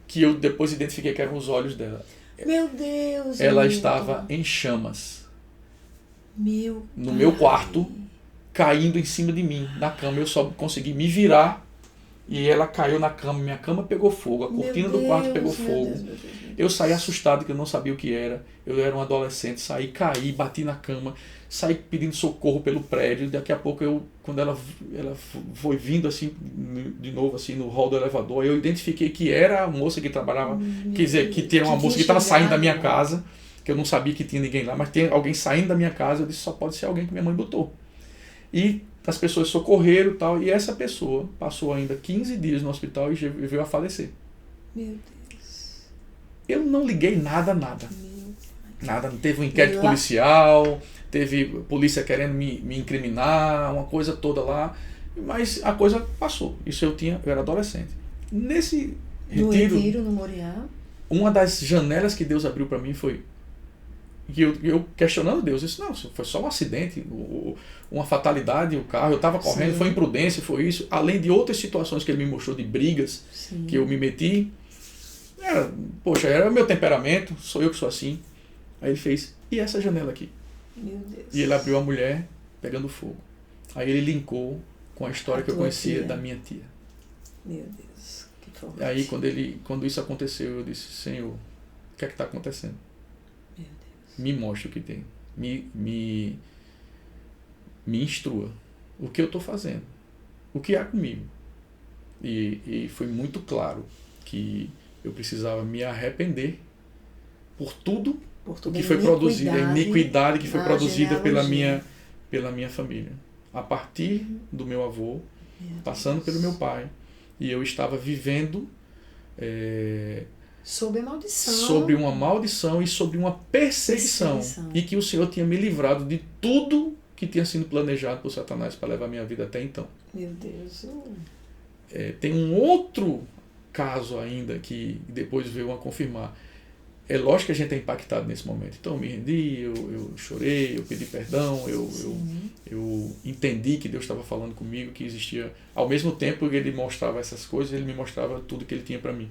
que eu depois identifiquei que eram os olhos dela. Meu Deus! Ela estava em chamas. No pai. meu quarto, caindo em cima de mim, na cama. Eu só consegui me virar e ela caiu na cama. Minha cama pegou fogo, a cortina do quarto pegou fogo. Meu Deus. Eu saí assustado, que eu não sabia o que era. Eu era um adolescente, saí, caí, bati na cama, saí pedindo socorro pelo prédio. Daqui a pouco, quando ela foi vindo assim, de novo assim, no hall do elevador, eu identifiquei que era a moça que trabalhava, quer dizer, que tinha uma moça que estava saindo da minha casa, que eu não sabia que tinha ninguém lá, mas tem alguém saindo da minha casa. Eu disse, só pode ser alguém que minha mãe botou. E as pessoas socorreram e tal, e essa pessoa passou ainda 15 dias no hospital e veio a falecer. Meu Deus. Eu não liguei nada. Nada, não teve um inquérito policial, teve polícia querendo me incriminar, uma coisa toda lá, mas a coisa passou. Isso eu era adolescente. Nesse retiro no Moriá, uma das janelas que Deus abriu para mim foi que eu questionando Deus, disse, não, foi só um acidente, uma fatalidade, o carro, eu estava correndo, foi imprudência, foi isso, além de outras situações que ele me mostrou de brigas que eu me meti. Era o meu temperamento, sou eu que sou assim. Aí ele fez, e essa janela aqui? Meu Deus. E ele abriu a mulher pegando fogo. Aí ele linkou com a história que eu conhecia da minha tia. Meu Deus, que forte. E aí quando isso aconteceu, eu disse, Senhor, o que é que está acontecendo? Meu Deus. Me mostre o que tem. Me instrua. O que eu estou fazendo? O que há comigo? E foi muito claro que eu precisava me arrepender por tudo o que foi produzido, a iniquidade que foi produzida pela minha família. A partir do meu avô, passando pelo meu pai, e eu estava vivendo sob a maldição. Sobre uma maldição e sobre uma perseguição. E que o Senhor tinha me livrado de tudo que tinha sido planejado por Satanás para levar a minha vida até então. Meu Deus. Tem um outro caso ainda que depois veio a confirmar. É lógico que a gente é impactado nesse momento. Então eu me rendi, eu chorei, eu pedi perdão, eu entendi que Deus estava falando comigo, que existia... Ao mesmo tempo que Ele mostrava essas coisas, Ele me mostrava tudo que Ele tinha para mim.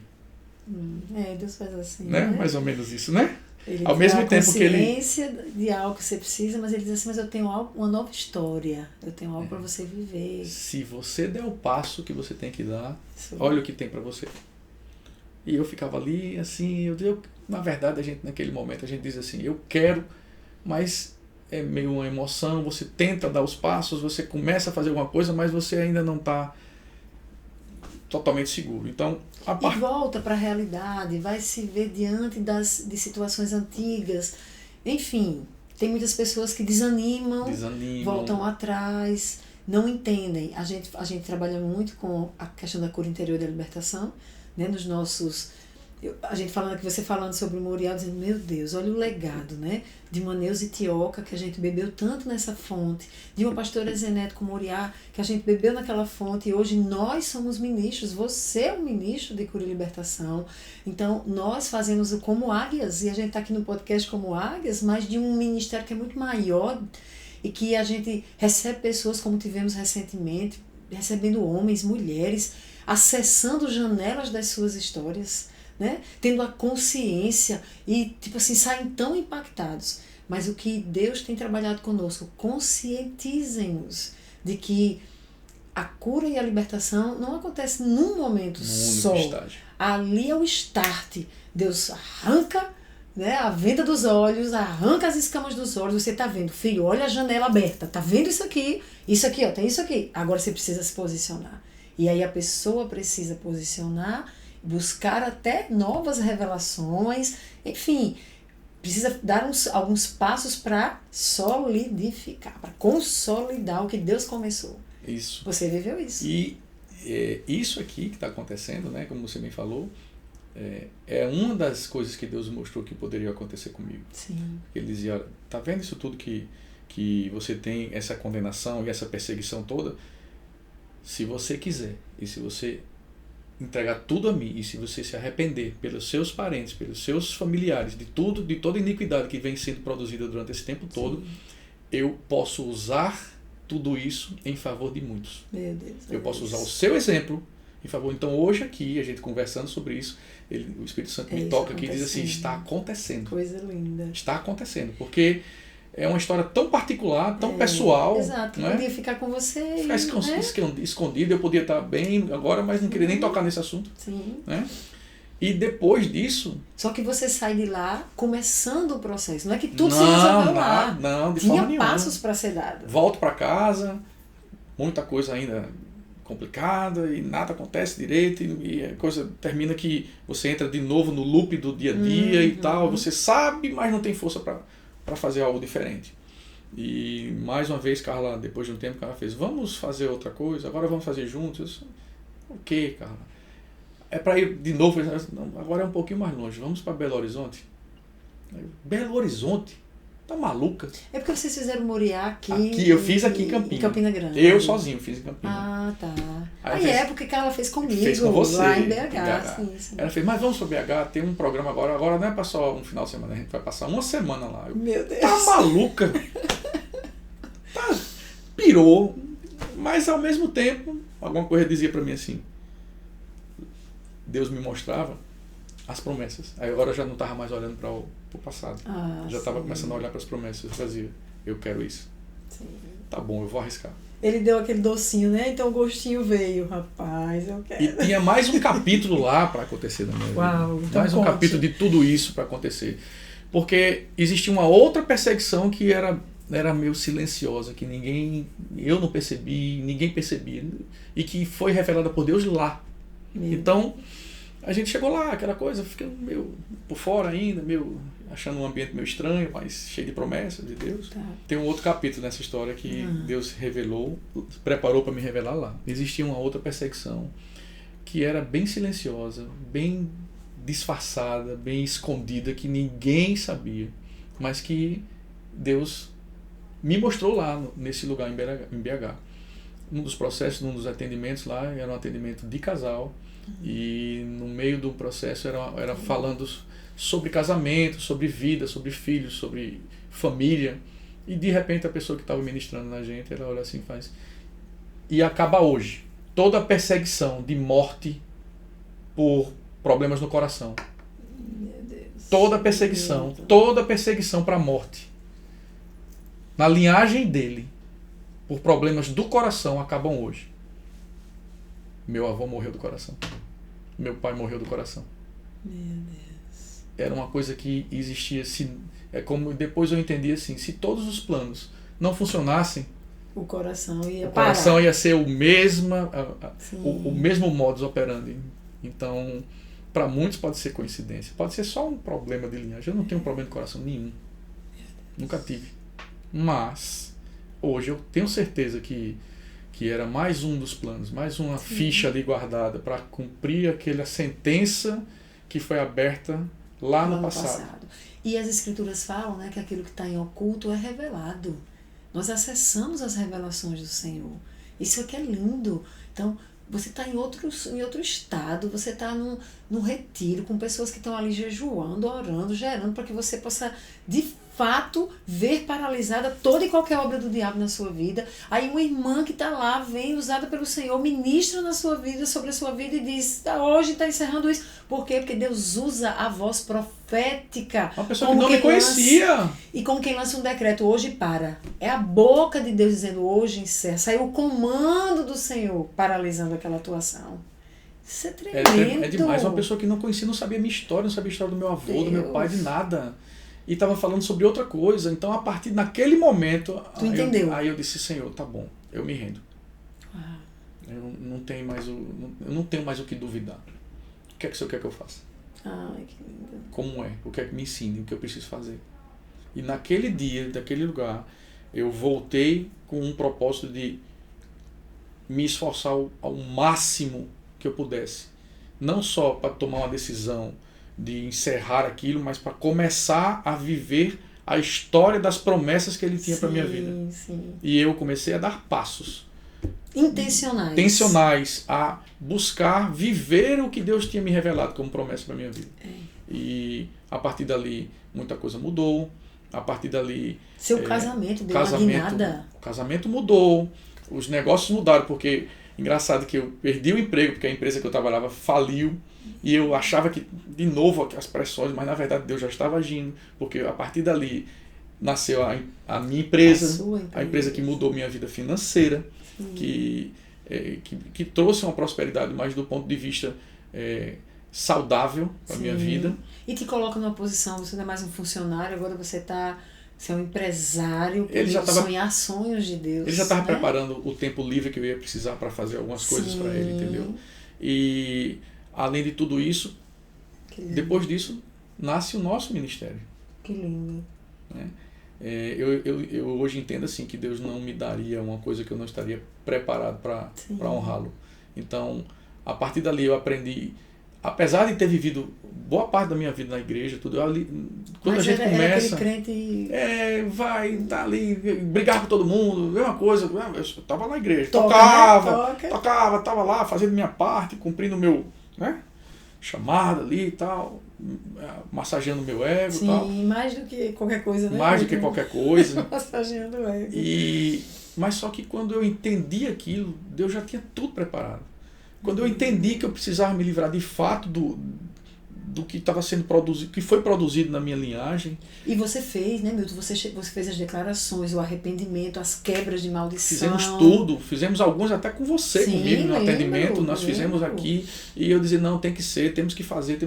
Deus faz assim, né? Mais ou menos isso, né? Ele ao mesmo tempo que ele... consciência de algo que você precisa, mas Ele diz assim, mas eu tenho uma nova história, eu tenho algo para você viver. Se você der o passo que você tem que dar, olha o que tem para você. E eu ficava ali, assim, na verdade, naquele momento, a gente diz assim, eu quero, mas é meio uma emoção, você tenta dar os passos, você começa a fazer alguma coisa, mas você ainda não está totalmente seguro. Então, e volta para a realidade, vai se ver diante de situações antigas. Enfim, tem muitas pessoas que desanimam, voltam atrás, não entendem. A gente trabalha muito com a questão da cura interior e da libertação, né? Nos nossos... A gente falando aqui, você falando sobre o Moriá, dizendo, meu Deus, olha o legado, né? De Maneus e Tioca, que a gente bebeu tanto nessa fonte, de uma pastora Zeneto com Moriá, que a gente bebeu naquela fonte, e hoje nós somos ministros, você é um ministro de cura e libertação. Então, nós fazemos o Como Águias, e a gente está aqui no podcast Como Águias, mas de um ministério que é muito maior, e que a gente recebe pessoas, como tivemos recentemente, recebendo homens, mulheres, acessando janelas das suas histórias, né? Tendo a consciência e, tipo assim, saem tão impactados. Mas o que Deus tem trabalhado conosco, conscientizem-nos de que a cura e a libertação não acontece num momento só. Ali é o start. Deus arranca, né, a venda dos olhos, arranca as escamas dos olhos. Você está vendo, filho, olha a janela aberta. Tá vendo isso aqui, ó, tem isso aqui. Agora você precisa se posicionar. E aí a pessoa precisa posicionar, buscar até novas revelações, enfim, precisa dar alguns passos para solidificar, para consolidar o que Deus começou. Isso. Você viveu isso. E isso aqui que está acontecendo, né, como você bem falou, é uma das coisas que Deus mostrou que poderia acontecer comigo. Sim. Ele dizia, olha, tá vendo isso tudo que você tem, essa condenação e essa perseguição toda? Se você quiser, e se você entregar tudo a mim, e se você se arrepender pelos seus parentes, pelos seus familiares, de toda iniquidade que vem sendo produzida durante esse tempo todo, sim, eu posso usar tudo isso em favor de muitos. Meu Deus. Eu posso usar o seu exemplo em favor. Então hoje aqui, a gente conversando sobre isso, o Espírito Santo me toca aqui e diz assim, está acontecendo. Coisa linda. Está acontecendo, porque é uma história tão particular, tão pessoal. Exato, né? Podia ficar com você. Ficar escondido, eu podia estar bem agora, mas não queria nem tocar nesse assunto. Sim. Né? E depois disso... Só que você sai de lá começando o processo. Não é que tudo se resolveu lá. Não, de Tinha forma nenhuma. passos para ser dado. Volto para casa, muita coisa ainda complicada e nada acontece direito e a coisa termina que você entra de novo no loop do dia a dia e tal. Você sabe, mas não tem força para fazer algo diferente. E mais uma vez, Carla, depois de um tempo, Carla fez, vamos fazer outra coisa, agora vamos fazer juntos. O que, Carla? É para ir de novo, agora é um pouquinho mais longe, vamos para Belo Horizonte. Belo Horizonte? Tá maluca? É porque vocês fizeram Moriá aqui. Aqui, eu fiz aqui em Campina. Em Campina Grande. Eu sozinho fiz em Campina. Ah, tá. Aí é porque ela fez comigo. Fez com você. Lá em BH. Sim. Ela fez, mas vamos para BH, tem um programa agora não é para só um final de semana, a gente vai passar uma semana lá. Meu Deus. Tá maluca? Pirou, mas ao mesmo tempo, alguma coisa dizia para mim assim, Deus me mostrava as promessas. Aí agora eu já não estava mais olhando para o passado. Já estava começando a olhar para as promessas. Eu fazia, eu quero isso. Sim. Tá bom, eu vou arriscar. Ele deu aquele docinho, né? Então o gostinho veio, rapaz, eu quero. E tinha mais um capítulo lá para acontecer na minha vida. Uau, então mais um capítulo de tudo isso para acontecer. Porque existia uma outra perseguição que era meio silenciosa, que eu não percebi, ninguém percebia, e que foi revelada por Deus lá. Então, a gente chegou lá, aquela coisa, ficando meio por fora ainda, meio achando um ambiente meio estranho, mas cheio de promessas de Deus. Tá. Tem um outro capítulo nessa história que Deus revelou, preparou para me revelar lá. Existia uma outra perseguição que era bem silenciosa, bem disfarçada, bem escondida, que ninguém sabia, mas que Deus me mostrou lá nesse lugar em BH. Um dos processos, um dos atendimentos lá, era um atendimento de casal, e no meio do processo era falando sobre casamento, sobre vida, sobre filhos, sobre família, e de repente a pessoa que estava ministrando na gente, ela olha assim e faz, e acaba hoje toda a perseguição de morte por problemas no coração. Meu Deus. Toda a perseguição para a morte na linhagem dele por problemas do coração acabam hoje. Meu avô morreu do coração. Meu pai morreu do coração. Meu Deus. Era uma coisa que existia assim. É como depois eu entendi assim: se todos os planos não funcionassem, o coração ia o coração ia ser o mesmo modus operandi. Então, para muitos pode ser coincidência. Pode ser só um problema de linhagem. Eu não tenho um problema de coração nenhum. Nunca tive. Mas, hoje eu tenho certeza que era mais um dos planos, mais uma ficha ali guardada para cumprir aquela sentença que foi aberta lá no passado. E as escrituras falam, né, que aquilo que está em oculto é revelado. Nós acessamos as revelações do Senhor. Isso aqui é lindo. Então, você está em outro estado, você está num retiro com pessoas que estão ali jejuando, orando, gerando para que você possa, de fato, ver paralisada toda e qualquer obra do diabo na sua vida. Aí uma irmã que está lá, vem usada pelo Senhor, ministra na sua vida, sobre a sua vida e diz, hoje está encerrando isso. Por quê? Porque Deus usa a voz profética. Uma pessoa que não me conhecia. E como quem lança um decreto, hoje para. É a boca de Deus dizendo, hoje encerra. Saiu o comando do Senhor, paralisando aquela atuação. Isso é tremendo. É demais. Uma pessoa que não conhecia, não sabia a minha história, não sabia a história do meu avô, do meu pai, de nada. E estava falando sobre outra coisa. Então, a partir daquele momento, tu entendeu? Aí eu disse, Senhor, tá bom, eu me rendo. Eu não tenho mais o que duvidar. O que é que o Senhor quer que eu faça? Ai, que lindo. Como é? O que é que me ensine? O que eu preciso fazer? E naquele dia, daquele lugar, eu voltei com um propósito de me esforçar ao máximo que eu pudesse. Não só para tomar uma decisão de encerrar aquilo, mas para começar a viver a história das promessas que ele tinha para minha vida. Sim. E eu comecei a dar passos intencionais a buscar viver o que Deus tinha me revelado como promessa para minha vida. E a partir dali muita coisa mudou. A partir dali seu casamento deu uma guinada. O casamento mudou, os negócios mudaram, porque engraçado que eu perdi o emprego porque a empresa que eu trabalhava faliu. E eu achava que, de novo, as pressões, mas na verdade Deus já estava agindo, porque a partir dali nasceu a minha empresa, a empresa que mudou minha vida financeira, que trouxe uma prosperidade, mas do ponto de vista saudável para a minha vida. E te coloca numa posição, você não é mais um funcionário, agora você é um empresário, sonhar sonhos de Deus. Ele já estava preparando o tempo livre que eu ia precisar para fazer algumas coisas para ele, entendeu? E além de tudo isso, depois disso, nasce o nosso ministério. Que lindo. Né? Eu hoje entendo assim que Deus não me daria uma coisa que eu não estaria preparado para honrá-lo. Então, a partir dali eu aprendi, apesar de ter vivido boa parte da minha vida na igreja, tudo, quando a gente começa, crente... vai, tá ali, brigar com todo mundo, mesma coisa, eu estava na igreja, tocava, estava lá fazendo minha parte, cumprindo o meu chamado ali e tal, massageando meu ego e tal. Sim, mais do que qualquer coisa, né? Mais do que qualquer coisa. Massageando o ego. Mas só que quando eu entendi aquilo, Deus já tinha tudo preparado. Quando eu entendi que eu precisava me livrar de fato do que estava sendo produzido, que foi produzido na minha linhagem. E você fez, né, Milton? Você fez as declarações, o arrependimento, as quebras de maldição. Fizemos tudo, fizemos alguns até com você, comigo no atendimento, nós fizemos aqui, e eu dizia, não, tem que ser, temos que fazer.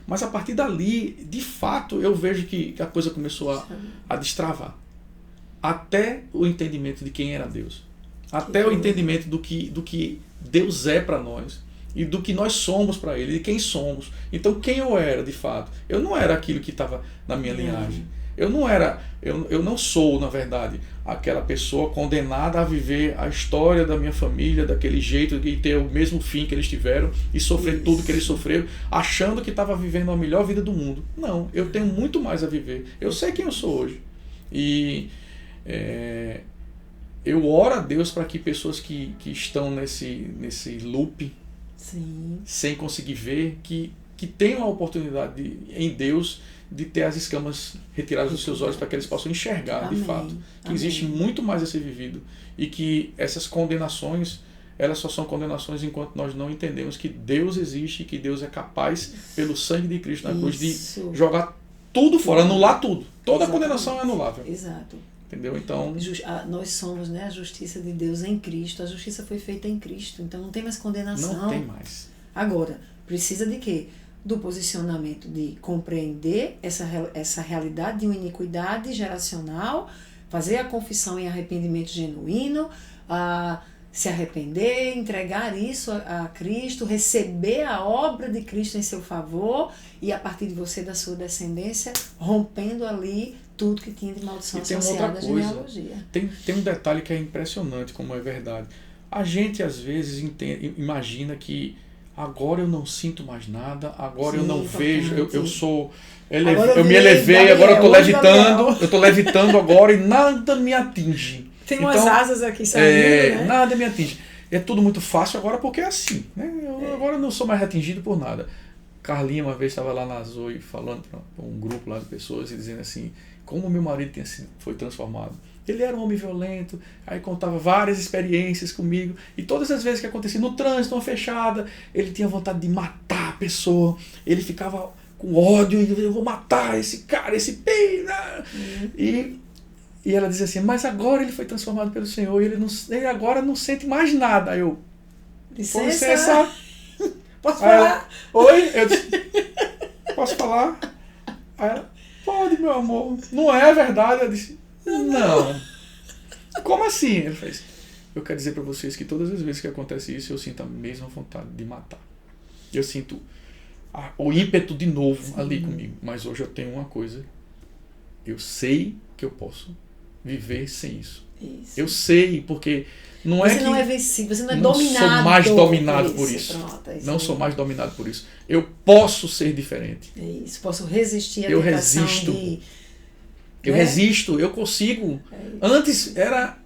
Mas a partir dali, de fato, eu vejo que a coisa começou a destravar. Até o entendimento de quem era Deus. Até o entendimento do que Deus é para nós. E do que nós somos para Ele, de quem somos. Então, quem eu era, de fato? Eu não era aquilo que estava na minha linhagem. Eu não sou, na verdade, aquela pessoa condenada a viver a história da minha família daquele jeito e ter o mesmo fim que eles tiveram e sofrer tudo que eles sofreram, achando que estava vivendo a melhor vida do mundo. Não, eu tenho muito mais a viver. Eu sei quem eu sou hoje. E eu oro a Deus para que pessoas que estão nesse loop, sem conseguir ver, que tenham a oportunidade em Deus de ter as escamas retiradas dos seus olhos para que eles possam enxergar de fato que existe muito mais a ser vivido e que essas condenações, elas só são condenações enquanto nós não entendemos que Deus existe e que Deus é capaz, pelo sangue de Cristo na cruz, de jogar tudo fora, anular tudo. Toda condenação é anulável. Exato. Entendeu? Então, nós somos, né, a justiça de Deus em Cristo. A justiça foi feita em Cristo. Então não tem mais condenação. Não tem mais. Agora, precisa de quê? Do posicionamento de compreender essa realidade de uma iniquidade geracional, fazer a confissão em arrependimento genuíno, se arrepender, entregar isso a Cristo, receber a obra de Cristo em seu favor e a partir de você, da sua descendência, rompendo ali tudo que tinha de maldição E tem uma associada outra à coisa. genealogia. Tem um detalhe que é impressionante, como é verdade. A gente, às vezes, imagina que agora eu não sinto mais nada, agora eu não vejo, eu sou... Eu me elevei, agora eu estou levitando agora e nada me atinge. Tem umas asas aqui saindo, né? Nada me atinge. É tudo muito fácil agora porque é assim, né? Eu agora não sou mais atingido por nada. Carlinha uma vez estava lá na Zoe falando para um grupo lá de pessoas e dizendo assim, como meu marido foi transformado. Ele era um homem violento, aí contava várias experiências comigo, e todas as vezes que acontecia no trânsito, uma fechada, ele tinha vontade de matar a pessoa, ele ficava com ódio, e eu vou matar esse cara, esse pena. E ela dizia assim, mas agora ele foi transformado pelo Senhor, e ele agora não sente mais nada. Aí eu, licença. Posso falar? Ela, oi? Eu disse, posso falar? Aí ela, pode, meu amor. Não é verdade? Eu disse, não. Como assim? Ele fez, eu quero dizer para vocês que todas as vezes que acontece isso, eu sinto a mesma vontade de matar. Eu sinto o ímpeto de novo ali comigo. Mas hoje eu tenho uma coisa. Eu sei que eu posso viver sem isso. Eu sei, porque não você é que... não é vencido, você não é não dominado. Sou mais dominado por isso. Pronto, é isso. Não sou mais dominado por isso. Eu posso ser diferente. É isso, posso resistir à eu tentação resisto. Eu né? resisto, eu consigo. Antes era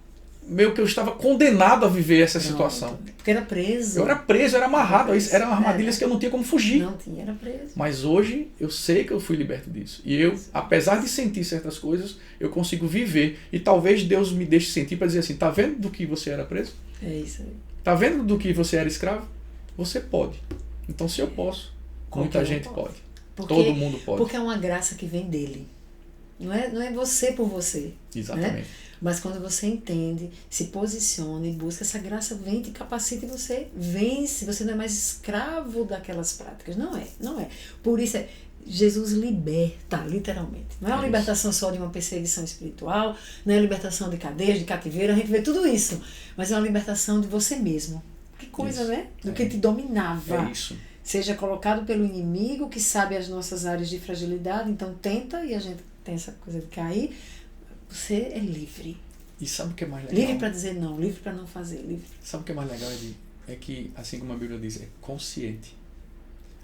meio que eu estava condenado a viver essa situação. Porque era preso. Eu era preso, era amarrado. Eram armadilhas que eu não tinha como fugir. Não tinha, era preso. Mas hoje eu sei que eu fui liberto disso. E eu, apesar de sentir certas coisas, eu consigo viver. E talvez Deus me deixe sentir para dizer assim, tá vendo do que você era preso? É isso aí. Tá vendo do que você era escravo? Você pode. Então se eu posso, muita gente pode. Todo mundo pode. Porque é uma graça que vem dele. Não é você por você. Exatamente. Né? Mas quando você entende, se posiciona e busca, essa graça vem, te capacita e você vence. Você não é mais escravo daquelas práticas. Não é. Por isso Jesus liberta, literalmente. Não é uma libertação só de uma perseguição espiritual, não é uma libertação de cadeias, de cativeiro, a gente vê tudo isso. Mas é uma libertação de você mesmo. Que coisa, né? Do que te dominava. É isso. Seja colocado pelo inimigo, que sabe as nossas áreas de fragilidade, então tenta, e a gente tem essa coisa de cair. Você é livre. E sabe o que é mais legal? Livre para dizer não, livre para não fazer. Livre. Sabe o que é mais legal, Edi? É que, assim como a Bíblia diz, é consciente.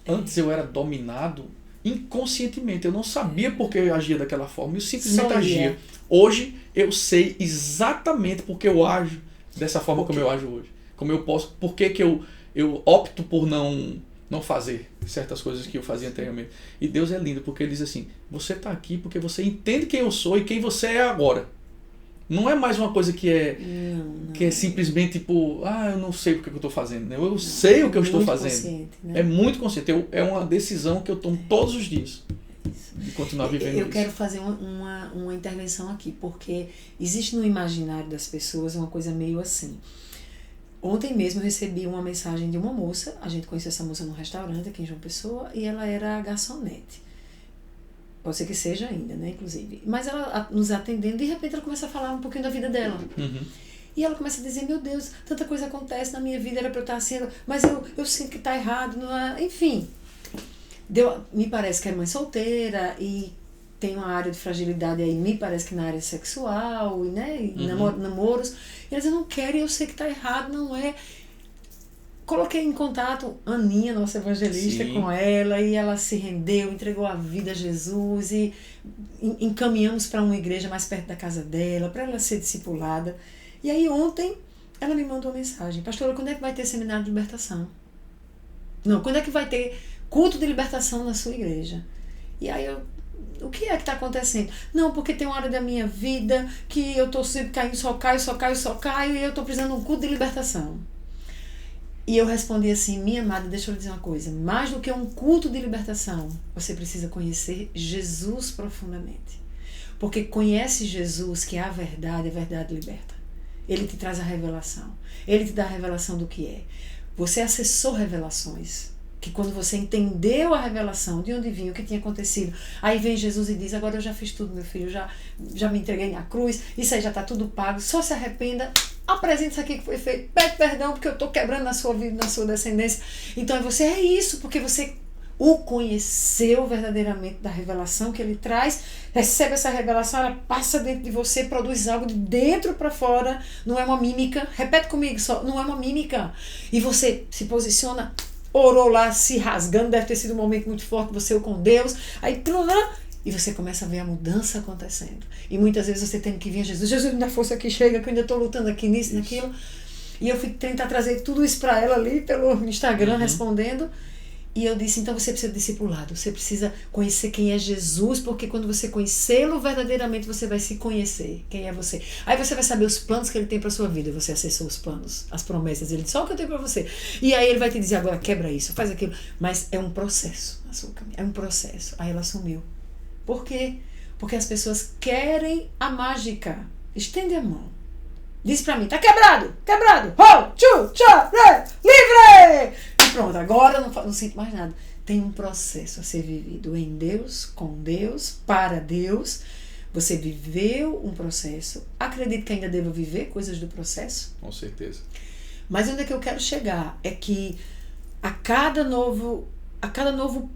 Antes eu era dominado inconscientemente. Eu não sabia porque eu agia daquela forma. Eu simplesmente agia. Hoje eu sei exatamente porque eu ajo dessa forma como eu ajo hoje. Como eu posso. Por que eu opto por não fazer certas coisas que eu fazia anteriormente. E Deus é lindo, porque Ele diz assim, você está aqui porque você entende quem eu sou e quem você é agora. Não é mais uma coisa que é simplesmente tipo, eu não sei o que eu estou fazendo. Eu sei o que eu estou fazendo. Né? É muito consciente. É uma decisão que eu tomo todos os dias. De continuar vivendo isso. Eu quero fazer uma intervenção aqui, porque existe no imaginário das pessoas uma coisa meio assim. Ontem mesmo eu recebi uma mensagem de uma moça, a gente conheceu essa moça num restaurante aqui em João Pessoa, e ela era garçonete. Pode ser que seja ainda, né, inclusive. Mas ela nos atendendo, de repente ela começa a falar um pouquinho da vida dela. Uhum. E ela começa a dizer, meu Deus, tanta coisa acontece na minha vida, era pra eu estar assim, mas eu sinto que tá errado, não é? Enfim. Me parece que é mãe solteira e tem uma área de fragilidade aí, me parece que na área sexual, né, e namoros. E ela diz, eu não quero e eu sei que está errado, não é. Coloquei em contato a Aninha, nossa evangelista, com ela, e ela se rendeu, entregou a vida a Jesus, e encaminhamos para uma igreja mais perto da casa dela, para ela ser discipulada. E aí ontem ela me mandou uma mensagem, pastora, quando é que vai ter seminário de libertação? Não, quando é que vai ter culto de libertação na sua igreja? E aí o que é que está acontecendo? Não, porque tem uma área da minha vida que eu estou sempre caindo, só caio, e eu estou precisando de um culto de libertação. E eu respondi assim, minha amada, deixa eu lhe dizer uma coisa, mais do que um culto de libertação, você precisa conhecer Jesus profundamente. Porque conhece Jesus, que é a verdade liberta. Ele te traz a revelação. Ele te dá a revelação do que é. Você acessou revelações. Que quando você entendeu a revelação, de onde vinha, o que tinha acontecido, aí vem Jesus e diz, agora eu já fiz tudo, meu filho, já me entreguei na cruz, isso aí já está tudo pago, só se arrependa, apresente isso aqui que foi feito, pede perdão porque eu estou quebrando na sua vida, na sua descendência. Então você é isso, porque você o conheceu verdadeiramente da revelação que ele traz, recebe essa revelação, ela passa dentro de você, produz algo de dentro para fora, não é uma mímica, repete comigo só, não é uma mímica, e você se posiciona, orou lá, se rasgando, deve ter sido um momento muito forte, você com Deus, aí e você começa a ver a mudança acontecendo, e muitas vezes você tem que vir a Jesus me dá força que chega, que eu ainda estou lutando aqui nisso, naquilo, e eu fui tentar trazer tudo isso para ela ali pelo Instagram, respondendo. E eu disse, então você precisa de discipulado, você precisa conhecer quem é Jesus, porque quando você conhecê-lo verdadeiramente, você vai se conhecer, quem é você. Aí você vai saber os planos que ele tem para sua vida, você acessou os planos, as promessas, ele disse, só o que eu tenho para você. E aí ele vai te dizer, agora quebra isso, faz aquilo. Mas é um processo, é um processo. Aí ela sumiu. Por quê? Porque as pessoas querem a mágica. Estende a mão. Diz pra mim, tá quebrado, livre! E pronto, agora não sinto mais nada. Tem um processo a ser vivido em Deus, com Deus, para Deus. Você viveu um processo. Acredito que ainda devo viver coisas do processo. Com certeza. Mas onde é que eu quero chegar? É que a cada novo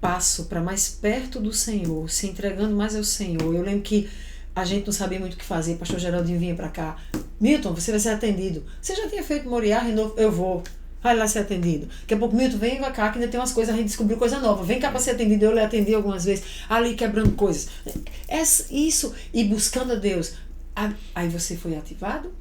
passo para mais perto do Senhor, se entregando mais ao Senhor, eu lembro que a gente não sabia muito o que fazer, pastor Geraldinho vinha para cá, Milton, você vai ser atendido. Você já tinha feito Moriá, Renovo? Eu vou. Vai lá ser atendido. Daqui a pouco, Milton, vem cá, que ainda tem umas coisas, a gente descobriu coisa nova. Vem cá para ser atendido. Eu lhe atendi algumas vezes, ali quebrando coisas. Isso, e buscando a Deus. Aí você foi ativado,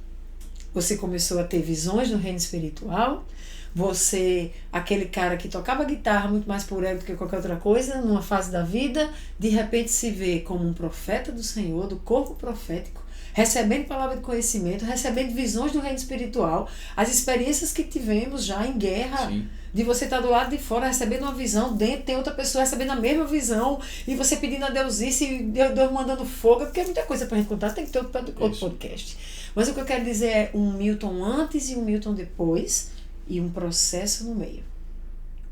você começou a ter visões no reino espiritual, você, aquele cara que tocava guitarra muito mais por ego do que qualquer outra coisa, numa fase da vida, de repente se vê como um profeta do Senhor, do corpo profético, recebendo palavra de conhecimento, recebendo visões do reino espiritual, as experiências que tivemos já em guerra, sim, de você estar do lado de fora recebendo uma visão, dentro tem outra pessoa recebendo a mesma visão, e você pedindo a Deus isso, e Deus mandando fogo, porque é muita coisa para a gente contar, tem que ter outro podcast. Mas o que eu quero dizer é um Milton antes e um Milton depois, e um processo no meio.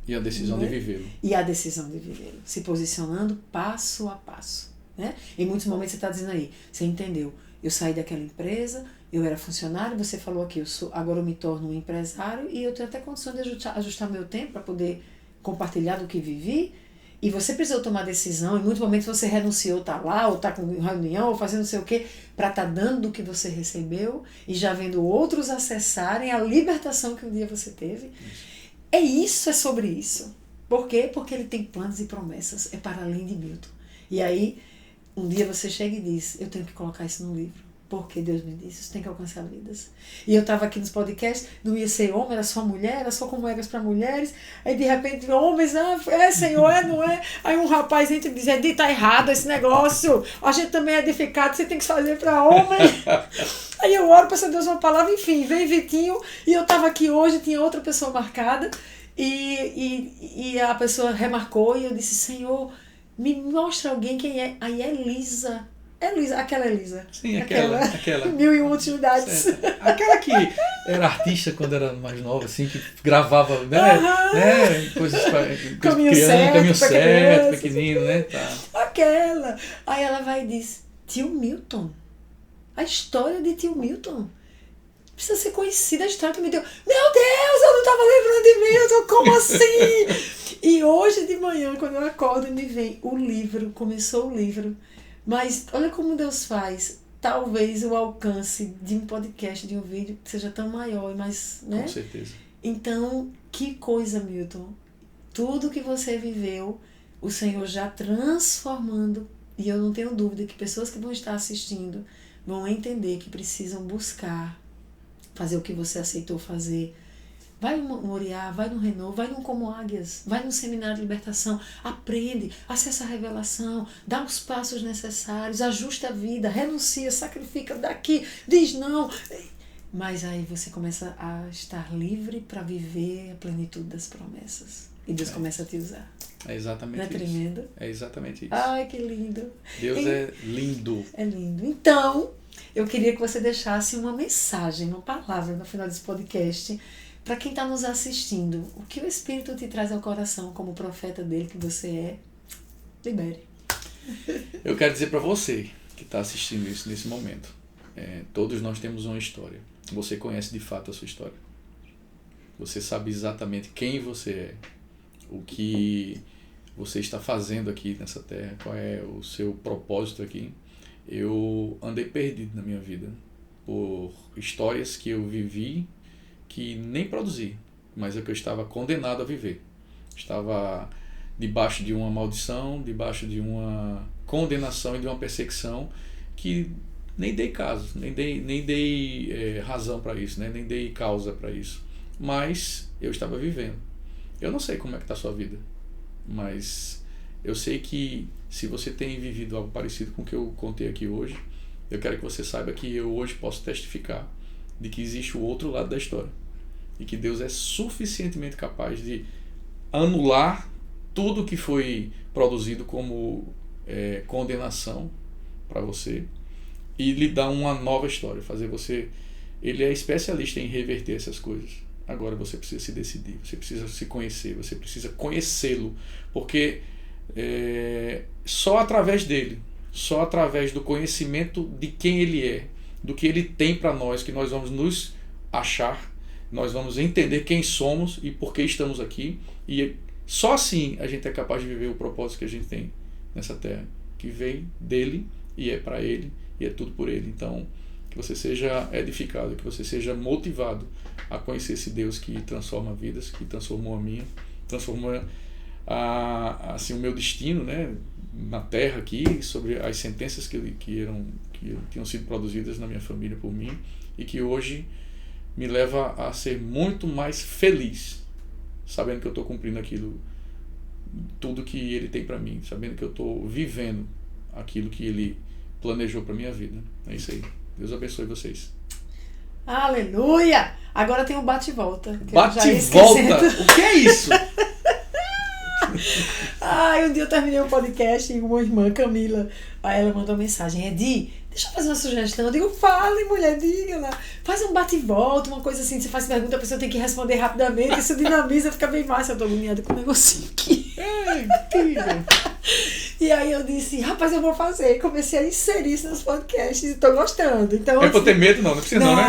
E a decisão de vivê-lo. E a decisão de vivê-lo. Se posicionando passo a passo. Né? Em muitos momentos você está dizendo aí, você entendeu, eu saí daquela empresa, eu era funcionário, você falou aqui, agora eu me torno um empresário e eu tenho até condição de ajustar meu tempo para poder compartilhar do que vivi. E você precisou tomar decisão, em muitos momentos você renunciou, tá lá, ou tá com reunião, ou fazendo não sei o quê, para estar dando do que você recebeu e já vendo outros acessarem a libertação que um dia você teve. É sobre isso. Por quê? Porque ele tem planos e promessas, é para além de Milton. E aí, um dia você chega e diz, eu tenho que colocar isso no livro. Porque Deus me disse, isso tem que alcançar vidas. E eu estava aqui nos podcasts, não ia ser homem, era só mulher, era só como egas para mulheres. Aí de repente, homens, Senhor, não é? Aí um rapaz entra e diz, tá errado esse negócio, a gente também é edificado, você tem que fazer para homem. Aí eu oro, peço a Deus uma palavra, enfim, veio Vitinho, e eu estava aqui hoje, tinha outra pessoa marcada, e a pessoa remarcou, e eu disse, Senhor, me mostra alguém quem é. Aí é Elisa. Aquela Elisa. Sim, aquela. 1001 utilidades. Aquela que era artista quando era mais nova, assim, que gravava, né, coisas para caminho certo, pequenino, né? Tá. Aquela. Aí ela vai e diz, tio Milton. A história de tio Milton. Precisa ser conhecida a história que me deu. Meu Deus, eu não estava lembrando de Milton, como assim? E hoje de manhã, quando eu acordo, me vem o livro, começou o livro. Mas olha como Deus faz. Talvez o alcance de um podcast, de um vídeo, seja tão maior, mas, né? Com certeza. Então, que coisa, Milton. Tudo que você viveu, o Senhor já transformando. E eu não tenho dúvida que pessoas que vão estar assistindo vão entender que precisam buscar fazer o que você aceitou fazer. Vai no Moriá, vai no Renovo, vai no Como Águias, vai no Seminário de Libertação, aprende, acessa a revelação, dá os passos necessários, ajusta a vida, renuncia, sacrifica daqui, diz não. Mas aí você começa a estar livre para viver a plenitude das promessas. E Deus começa a te usar. É exatamente isso. Não é tremendo? É exatamente isso. Ai, que lindo. Deus é lindo. É lindo. Então, eu queria que você deixasse uma mensagem, uma palavra no final desse podcast, para quem está nos assistindo, o que o Espírito te traz ao coração como profeta dele que você é, libere. Eu quero dizer para você que está assistindo isso nesse momento, todos nós temos uma história. Você conhece de fato a sua história. Você sabe exatamente quem você é, o que você está fazendo aqui nessa terra, qual é o seu propósito aqui. Eu andei perdido na minha vida por histórias que eu vivi que nem produzi, mas é que eu estava condenado a viver. Estava debaixo de uma maldição, debaixo de uma condenação e de uma perseguição que nem dei caso, nem dei razão para isso, né? Nem dei causa para isso. Mas eu estava vivendo. Eu não sei como é que está a sua vida, mas eu sei que se você tem vivido algo parecido com o que eu contei aqui hoje, eu quero que você saiba que eu hoje posso testificar de que existe o outro lado da história e que Deus é suficientemente capaz de anular tudo que foi produzido como condenação para você e lhe dar uma nova história, fazer você... Ele é especialista em reverter essas coisas. Agora você precisa se decidir, você precisa se conhecer, você precisa conhecê-lo, porque só através dele, só através do conhecimento de quem ele é, do que ele tem para nós, que nós vamos nos achar, nós vamos entender quem somos e por que estamos aqui, e só assim a gente é capaz de viver o propósito que a gente tem nessa terra, que vem dele e é para ele e é tudo por ele. Então, que você seja edificado, que você seja motivado a conhecer esse Deus que transforma vidas, que transformou a minha, transformou assim, o meu destino, né, na terra aqui, sobre as sentenças que tinham sido produzidas na minha família por mim, e que hoje me leva a ser muito mais feliz, sabendo que eu estou cumprindo aquilo, tudo que ele tem para mim, sabendo que eu estou vivendo aquilo que ele planejou para minha vida. É isso aí. Deus abençoe vocês. Aleluia! Agora tem um bate-volta. Bate-volta? O que é isso? Um dia eu terminei um podcast e uma irmã, Camila, aí ela mandou uma mensagem: Edi, deixa eu fazer uma sugestão. Eu digo, fale, mulher, diga lá. Faz um bate-volta, uma coisa assim, você faz pergunta, a pessoa tem que responder rapidamente, isso dinamiza, fica bem massa. Eu tô agoniada com um negocinho aqui. E aí eu disse, rapaz, eu vou fazer. E comecei a inserir isso nos podcasts e tô gostando. Então, é pra eu ter medo? Não precisa não, né?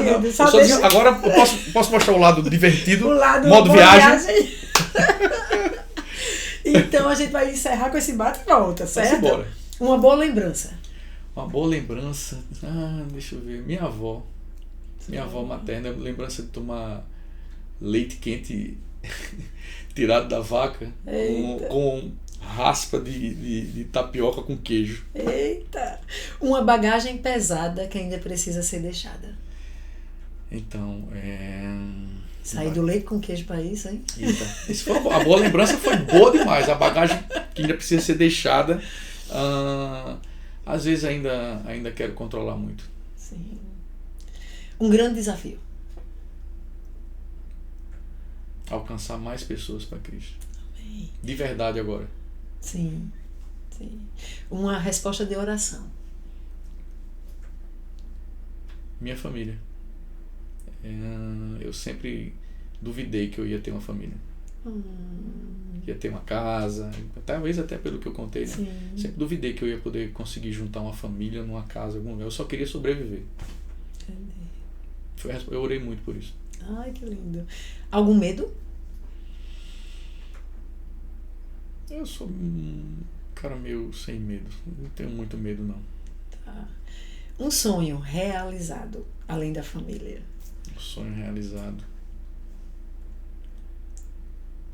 Não. Agora eu posso mostrar o lado divertido, o lado modo viagem. Então a gente vai encerrar com esse bate-volta, certo? Vamos embora. Uma boa lembrança. Uma boa lembrança. Deixa eu ver. Minha avó materna, lembrança de tomar leite quente tirado da vaca com raspa de tapioca com queijo. Eita! Uma bagagem pesada que ainda precisa ser deixada. Então, sair do leite com queijo para isso, hein? Eita. A boa lembrança foi boa demais. A bagagem que ainda precisa ser deixada. Às vezes ainda quero controlar muito. Sim. Um grande desafio. Alcançar mais pessoas para Cristo. Amém. De verdade agora. Sim. Uma resposta de oração. Minha família. Eu sempre duvidei que eu ia ter uma família. Ia ter uma casa, talvez até pelo que eu contei, né? Sempre duvidei que eu ia poder conseguir juntar uma família numa casa, algum lugar. Eu só queria sobreviver. Entendi. Eu orei muito por isso. Ai, que lindo. Algum medo? Eu sou um cara meio sem medo. Não tenho muito medo, não. Tá. Um sonho realizado, além da família. Um sonho realizado.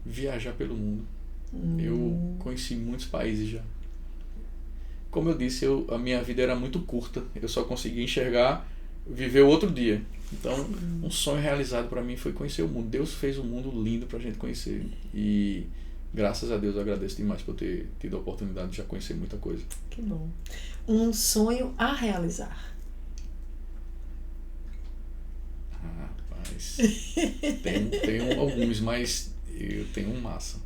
Viajar pelo mundo. Eu conheci muitos países já. Como eu disse, a minha vida era muito curta. Eu só conseguia enxergar, viver o outro dia. Então, um sonho realizado para mim foi conhecer o mundo. Deus fez um mundo lindo pra gente conhecer. E graças a Deus eu agradeço demais por ter tido a oportunidade de já conhecer muita coisa. Que bom. Um sonho a realizar. Rapaz, tenho alguns, mas eu tenho um massa.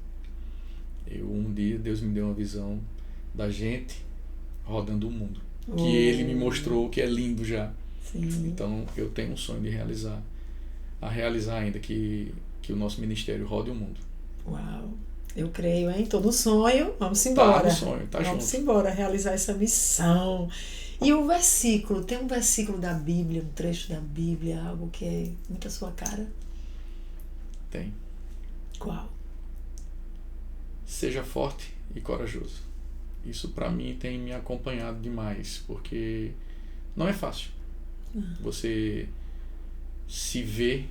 Um dia Deus me deu uma visão da gente rodando o mundo. Que Ele me mostrou que é lindo já. Sim. Então eu tenho um sonho de realizar ainda que o nosso ministério rode o mundo. Uau! Eu creio, hein? Tô no sonho. Vamos embora. Tá no sonho, tá junto. Vamos embora realizar essa missão. E o versículo, tem um versículo da Bíblia, um trecho da Bíblia, algo que é muito a sua cara? Tem. Qual? seja forte e corajoso. Isso para mim tem me acompanhado demais, porque não é fácil você se ver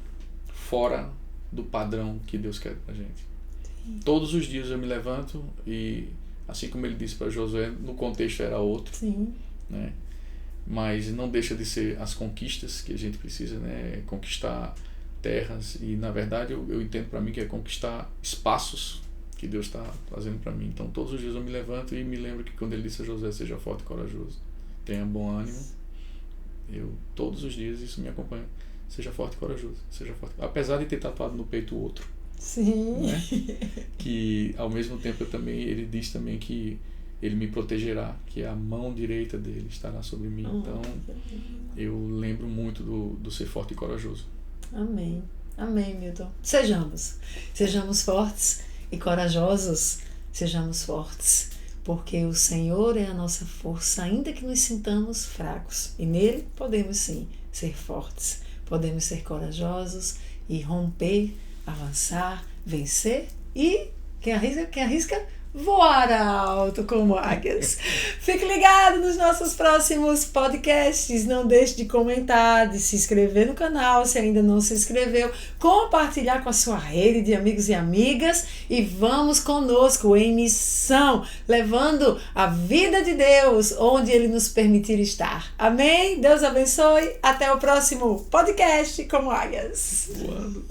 fora do padrão que Deus quer pra gente. Todos os dias eu me levanto e, assim como ele disse para Josué, no contexto era outro, né? Mas não deixa de ser as conquistas que a gente precisa, né? Conquistar terras, e na verdade eu entendo para mim que é conquistar espaços que Deus está fazendo para mim. Então todos os dias eu me levanto e me lembro que quando ele disse a Josué, seja forte e corajoso, tenha bom ânimo, todos os dias isso me acompanha. Seja forte e corajoso, seja forte. Apesar de ter tatuado no peito o outro, né? Que ao mesmo tempo ele diz também que ele me protegerá, que a mão direita dele estará sobre mim. Então eu lembro muito do ser forte e corajoso. Amém. Amém, Milton. Sejamos fortes e corajosos. Sejamos fortes, porque o Senhor é a nossa força, ainda que nos sintamos fracos. E nele podemos sim ser fortes, podemos ser corajosos e romper, avançar, vencer e, quem arrisca, voar alto como águias. Fique ligado nos nossos próximos podcasts. Não deixe de comentar, de se inscrever no canal se ainda não se inscreveu, compartilhar com a sua rede de amigos e amigas, e vamos conosco em missão, levando a vida de Deus onde Ele nos permitir estar. Amém? Deus abençoe. Até o próximo podcast como águias. Voando.